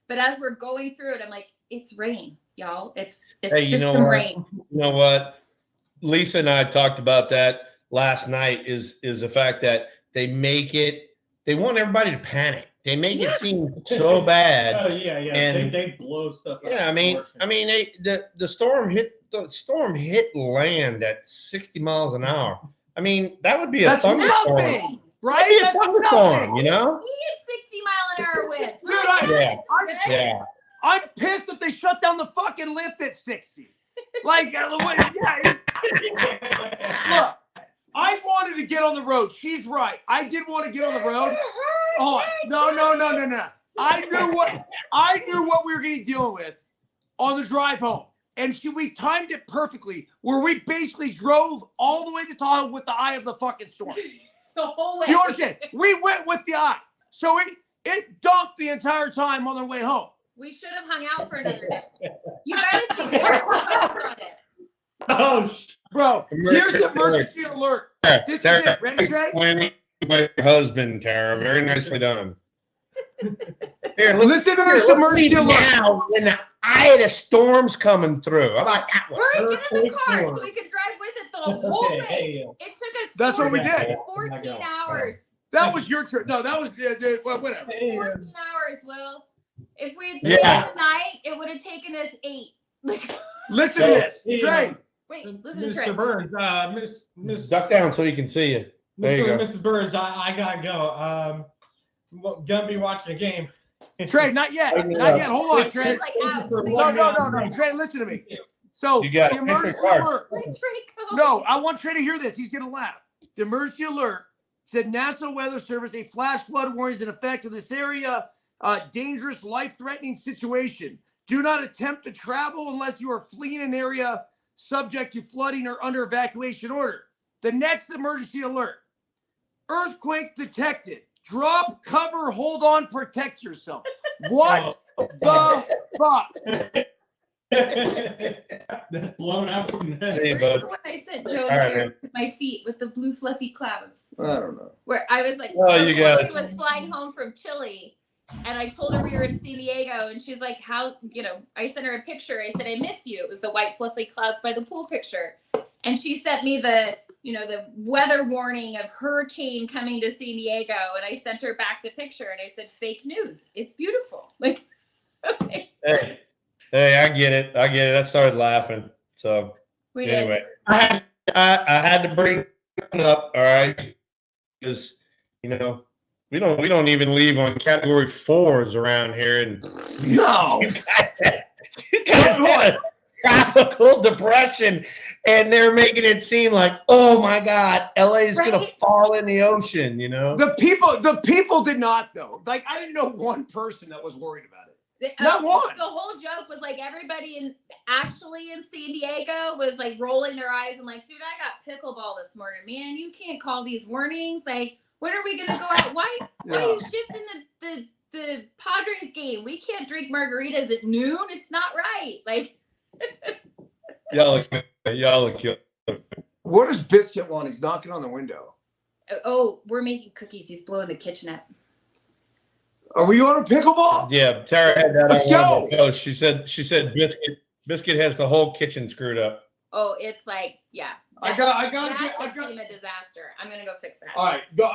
But as we're going through it, I'm like, it's rain, y'all. It's just some rain. You know what? Lisa and I talked about that last night is the fact that they want everybody to panic. They make it seem so bad. Oh yeah. And they blow stuff up. Yeah, I mean the storm hit land at 60 miles an hour. I mean, that would be a That's thunderstorm. nothing, right? That'd be a That's thunderstorm, nothing. you know? We hit 60-mile-an-hour winds. Dude, Yeah. I'm pissed if they shut down the fucking lift at 60. Like, look, I wanted to get on the road. She's right. I did want to get on the road. Oh, no. I knew what we were going to be dealing with on the drive home. And we timed it perfectly where we basically drove all the way to Tahoe with the eye of the fucking storm. The whole way. Do you understand? We went with the eye. So it dumped the entire time on the way home. We should have hung out for another day. You guys think we're on it. Oh, bro, here's the emergency alert. This is it. Ready, Trey? My husband, Tara. Very nicely done. Here, listen to this emergency alert. Now, when the eye of the storm's coming through. I'm like, We're get in the car so we could drive with it the whole way. It took us. That's what we did. 14 hours. That was your turn. No, that was well, whatever. 14 hours, Will. If we had stayed the night, it would have taken us 8. Listen to this, Trey. Wait, listen to Trey. Mr. Burns, Miss duck down so you can see you. There you go. Mrs. Burns, I gotta go. Gonna be watching a game. Trey, not yet. Not yet. Hold on, Trey. No. Trey, listen to me. So the emergency alert. No, I want Trey to hear this. He's gonna laugh. The emergency alert said National Weather Service, a flash flood warning is in effect in this area. Dangerous, life-threatening situation. Do not attempt to travel unless you are fleeing an area subject to flooding or under evacuation order. The next emergency alert. Earthquake detected. Drop, cover, hold on, protect yourself. What the fuck? That's blown out from there. Hey, Where's bud. the one I sent Joe All right, here man. with my feet with the blue fluffy clouds? I don't know. Where I was like, Oh, you got Chloe was flying home from Chile, and I told her we were in San Diego, and she's like, how, I sent her a picture. I said, I miss you. It was the white fluffy clouds by the pool picture. And she sent me the weather warning of hurricane coming to San Diego. And I sent her back the picture, and I said, fake news. It's beautiful. Like, okay. Hey, I get it. I started laughing. So We anyway, I had to bring it up, all right, because we don't even leave on category 4s around here, and No. you guys had a tropical depression, and they're making it seem like, oh my God, LA is gonna Right. fall in the ocean, The people did not, though. Like, I didn't know one person that was worried about it. Not one. The whole joke was like everybody in San Diego was like rolling their eyes and like, dude, I got pickleball this morning, man. You can't call these warnings. Like, when are we gonna go out? Why are you shifting the Padres game? We can't drink margaritas at noon. It's not right. Like, y'all are cute. What does Biscuit want? He's knocking on the window. oh, we're making cookies. He's blowing the kitchen up. Are we on a pickleball? Yeah, Tara had that Let's on one of go. the posts. She said Biscuit has the whole kitchen screwed up. Oh, it's like, yeah. I got seem a disaster. I'm gonna go fix that. All right, go.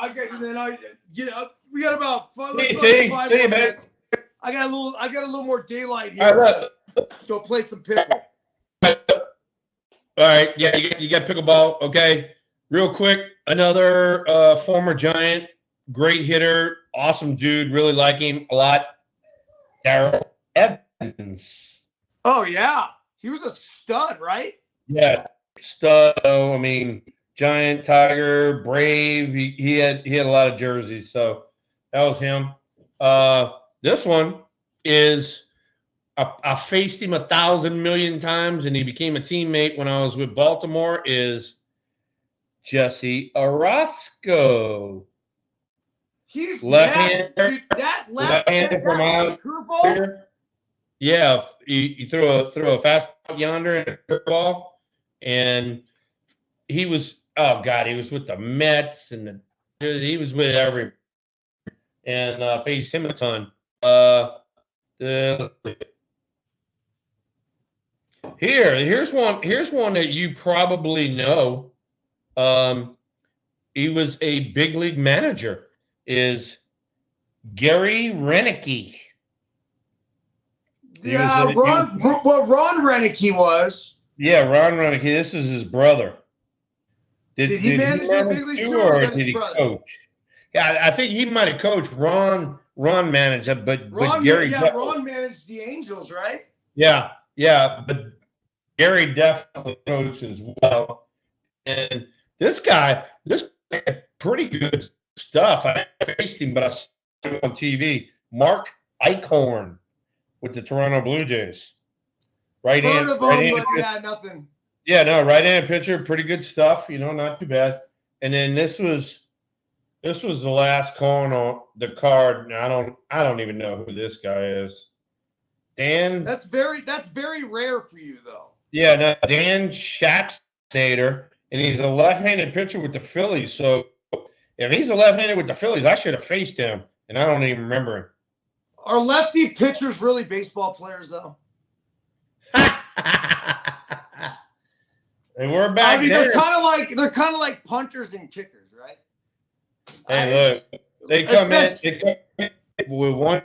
We got about 5 See, more man. minutes. I got a little more daylight here. All right, Go play some pickle. All right, yeah, you got pickleball. Okay, real quick, another former Giant, great hitter, awesome dude, really like him a lot. Darrell Evans. Oh yeah, he was a stud, right? Yeah, stud. I mean, Giant, Tiger, Brave. He had a lot of jerseys, so that was him. This one is I faced him 1,000 million times, and he became a teammate when I was with Baltimore. Is Jesse Orozco. He's Left-hander. nasty. Dude, that Left-hander from out curveball. here. Yeah, he threw a fast yonder and a curveball, and he was he was with the Mets and he was with every and faced him a ton. Here's one that you probably know. He was a big league manager. Is Gary Renicky. Yeah, Ron Renicky was. Yeah, Ron Renicky. This is his brother. Did he manage the big league too, too, or was that did his he brother? coach? Yeah, I think he might have coached. Ron managed it, but Gary. Ron managed the Angels, right? Yeah, but Gary definitely coached as well. And this guy had pretty good stuff. I faced him, but I saw him on TV. Mark Eichhorn with the Toronto Blue Jays. Heard of him, but yeah, nothing. Yeah, no, right-handed pitcher, pretty good stuff. Not too bad. And then this was the last card on the card. Now, I don't even know who this guy is. Dan. That's very rare for you, though. Yeah, no, Dan Schatzeder, and he's a left-handed pitcher with the Phillies. So if he's a left-handed with the Phillies, I should have faced him, and I don't even remember him. Are lefty pitchers really baseball players, though? And we're back. I mean, there. they're kind of like punters and kickers, right? Hey, look, they come in with one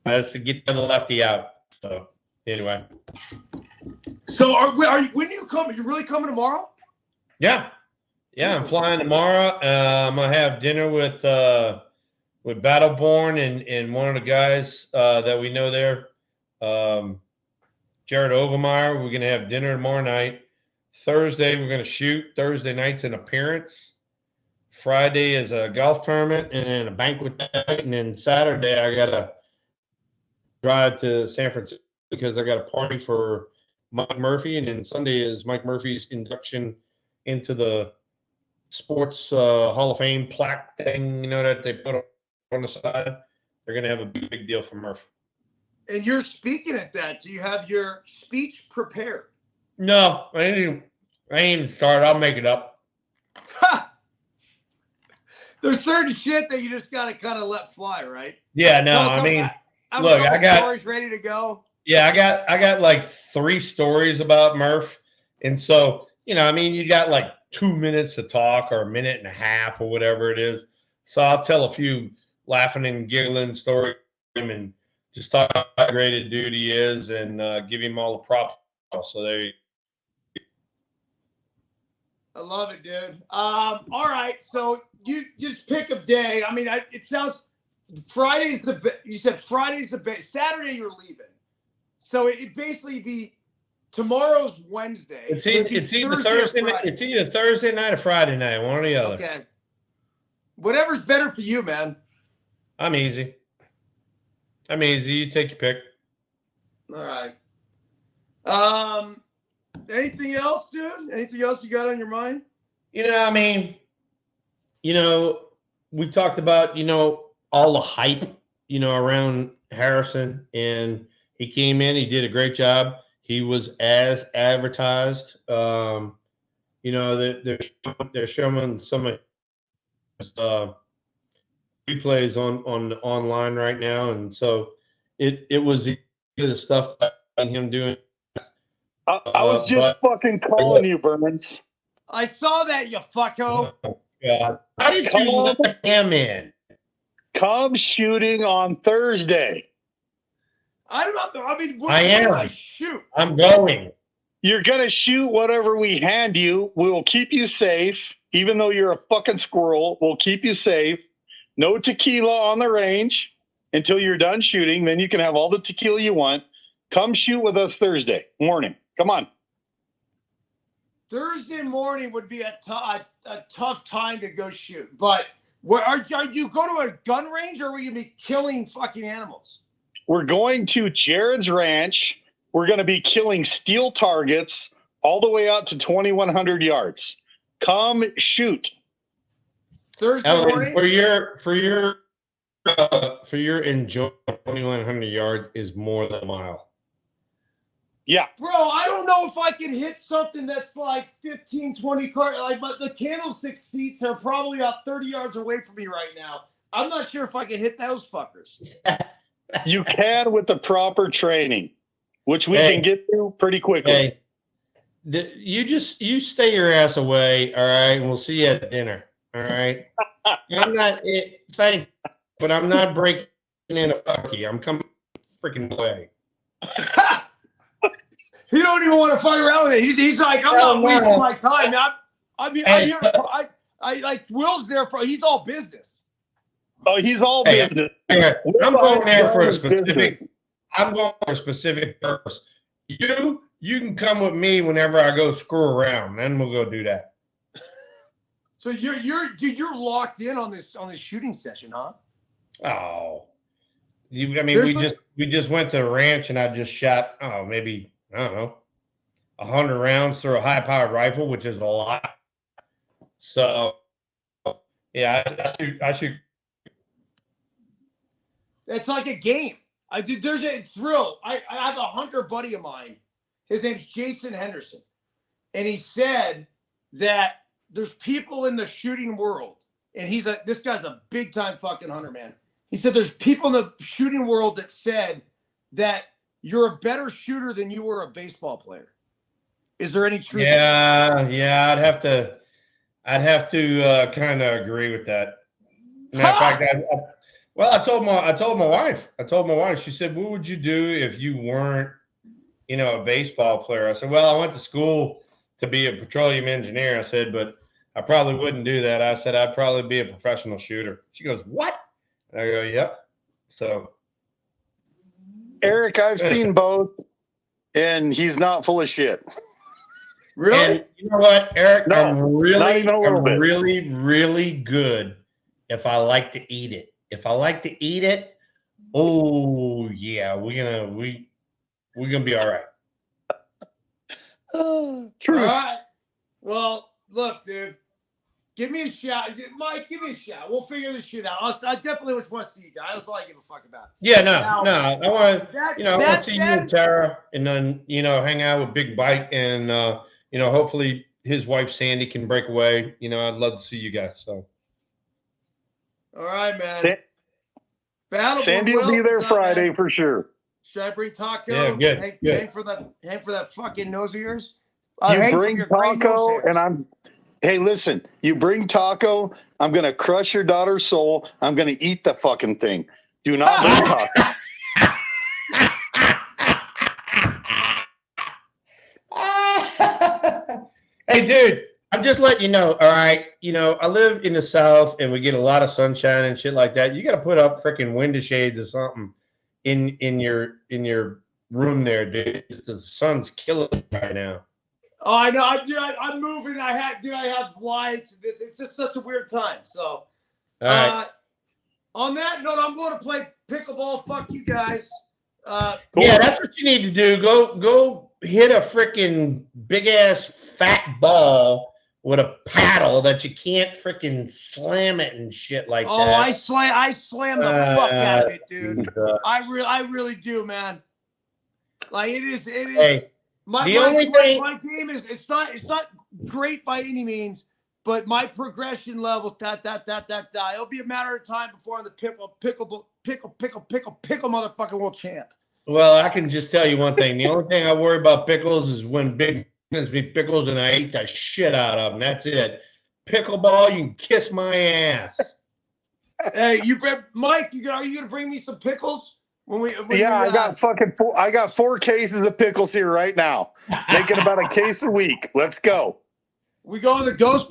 to get the lefty out. So anyway. So are you? When do you come? Are you really coming tomorrow? Yeah, I'm flying tomorrow. I'm gonna have dinner with Battleborn and one of the guys that we know there, Jared Overmeyer. We're gonna have dinner tomorrow night. Thursday we're gonna shoot. Thursday night's an appearance. Friday is a golf tournament and then a banquet night, and then Saturday I gotta drive to San Francisco because I got a party for Mike Murphy, and then Sunday is Mike Murphy's induction into the Sports Hall of Fame plaque thing, that they put on the side. They're going to have a big deal for Murph. And you're speaking at that. Do you have your speech prepared? No, I ain't even started. I'll make it up. There's certain shit that you just got to kind of let fly, right? Yeah, no, I mean, look, I got stories ready to go. Yeah, I got like 3 stories about Murph, and so I mean, you got like 2 minutes to talk or a minute and a half or whatever it is. So I'll tell a few laughing and giggling stories and just talk about how great a dude he is and give him all the props. So there you go. I love it, dude. All right, so you just pick a day. I mean, it sounds Friday's you said Friday's the best. Saturday you're leaving, so it basically be tomorrow's Wednesday. It's either Thursday. It's either Thursday night or Friday night, one or the other. Okay. Whatever's better for you, man. I'm easy. You take your pick. All right. Anything else, dude? Anything else you got on your mind? I mean, we talked about, all the hype, around Harrison, and he came in, he did a great job. He was as advertised. They're showing some of his replays on online right now, and so it was the stuff that him doing. I was just fucking calling you, Byrnes. I saw that, you fucko. Oh, God. How did you let him in? Come shooting on Thursday. I mean, what I am. did I shoot? I'm going. You're going to shoot whatever we hand you. We will keep you safe. Even though you're a fucking squirrel, we'll keep you safe. No tequila on the range until you're done shooting. Then you can have all the tequila you want. Come shoot with us Thursday morning. Come on. Thursday morning would be a tough time to go shoot. But where are you go to a gun range, or are we going to be killing fucking animals? We're going to Jared's Ranch. We're going to be killing steel targets all the way out to 2,100 yards. Come shoot. Thursday morning? For your enjoyment, 2,100 yards is more than a mile. Yeah. Bro, I don't know if I can hit something that's like 15, 20 cars. But the candlestick seats are probably about 30 yards away from me right now. I'm not sure if I can hit those fuckers. You can with the proper training, which we can get to pretty quickly. Hey, you stay your ass away, all right? And we'll see you at dinner, all right? I'm not but I'm not breaking in a fuck you. I'm coming freaking away. He don't even want to fuck around with it. He's like, I'm not wasting my time. I'm here. I like Will's there for. He's all business. Oh, he's all business. I'm going there for a specific. I'm going for a specific purpose. You can come with me whenever I go screw around, then we'll go do that. So you're locked in on this shooting session, huh? Oh, we just went to the ranch and I just shot. Oh, maybe. I don't know, 100 rounds through a high-powered rifle, which is a lot. So, yeah, I shoot. It's like a game. There's a thrill. I have a hunter buddy of mine. His name's Jason Henderson. And he said that there's people in the shooting world, and this guy's a big-time fucking hunter, man. He said there's people in the shooting world that said that you're a better shooter than you were a baseball player. Is there any truth? Yeah, I'd have to kind of agree with that. Matter of fact, I told my wife. She said, "What would you do if you weren't, a baseball player?" I said, "Well, I went to school to be a petroleum engineer." I said, "But I probably wouldn't do that." I said, "I'd probably be a professional shooter." She goes, "What?" And I go, "Yep." So. Eric, I've seen both, and he's not full of shit. Really? And you know what, Eric? No, I'm really good if I like to eat it. If I like to eat it, oh yeah, we're gonna be all right. True. All right. Well, look, dude. Give me a shout. Mike, give me a shout. We'll figure this shit out. I definitely just want to see you guys. That's all I give a fuck about. Yeah, Now, no. I want to, I want to see you said, and Tara, and then, hang out with Big Bite, and, hopefully his wife Sandy can break away. I'd love to see you guys. So. All right, man. Sandy will be there Friday, man. For sure. Should I bring Taco? Yeah, good. Hang for that fucking nose of yours. You bring Taco, and hey, listen. You bring Taco. I'm gonna crush your daughter's soul. I'm gonna eat the fucking thing. Do not bring Taco. Hey, dude. I'm just letting you know. All right. I live in the South, and we get a lot of sunshine and shit like that. You got to put up freaking window shades or something in your room there, dude. The sun's killing it right now. Oh, I know. I'm moving. I have lights. It's just such a weird time. So, all right. On that note, I'm going to play pickleball. Fuck you guys. Cool. Yeah, that's what you need to do. Go hit a freaking big ass fat ball with a paddle that you can't freaking slam it and shit like that. Oh, I slam the fuck out of it, dude. I really do, man. Like it is. Hey, my game is it's not great by any means, but my progression level it'll be a matter of time before I'm the pickle motherfucking world champ. Well, I can just tell you one thing. The only thing I worry about pickles is when Big gives me pickles and I eat the shit out of them. That's it. Pickleball, you can kiss my ass. Hey, Mike, are you gonna bring me some pickles? I got 4 cases of pickles here right now. Making about a case a week. Let's go. We go to the ghost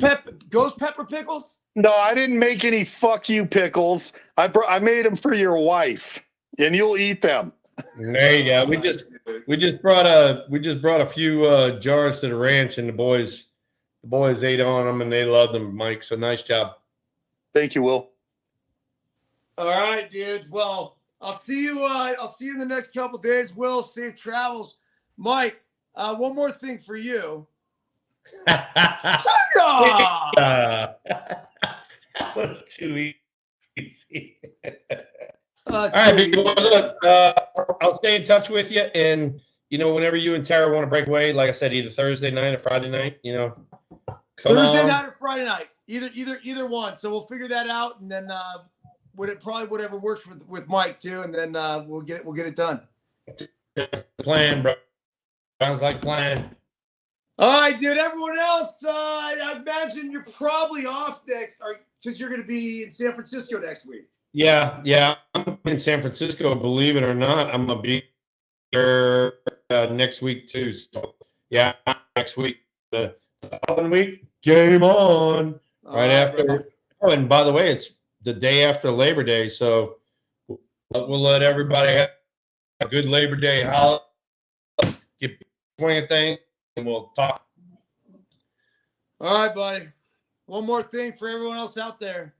pepper pickles? No, I didn't make any fuck you pickles. I made them for your wife, and you'll eat them. There you go. We just brought a few jars to the ranch, and the boys ate on them and they loved them, Mike. So nice job. Thank you, Will. All right, dudes. Well, I'll see you in the next couple of days. Will, safe travels. Mike, one more thing for you. That was too easy. All right, people. Look, I'll stay in touch with you, and whenever you and Tara want to break away, like I said, either Thursday night or Friday night, Thursday night or Friday night, either one. So we'll figure that out, and then whatever works with Mike too, and then we'll get it done. Plan, bro. Sounds like plan. All right, dude. Everyone else, I imagine you're probably off next, because you're going to be in San Francisco next week. Yeah. I'm in San Francisco, believe it or not. I'm gonna be there next week too. So yeah, next week. The following week, game on. Right after. Bro. Oh, and by the way, it's the day after Labor Day, so we'll let everybody have a good Labor Day holiday. Get swinging thing, and we'll talk. All right, buddy. One more thing for everyone else out there.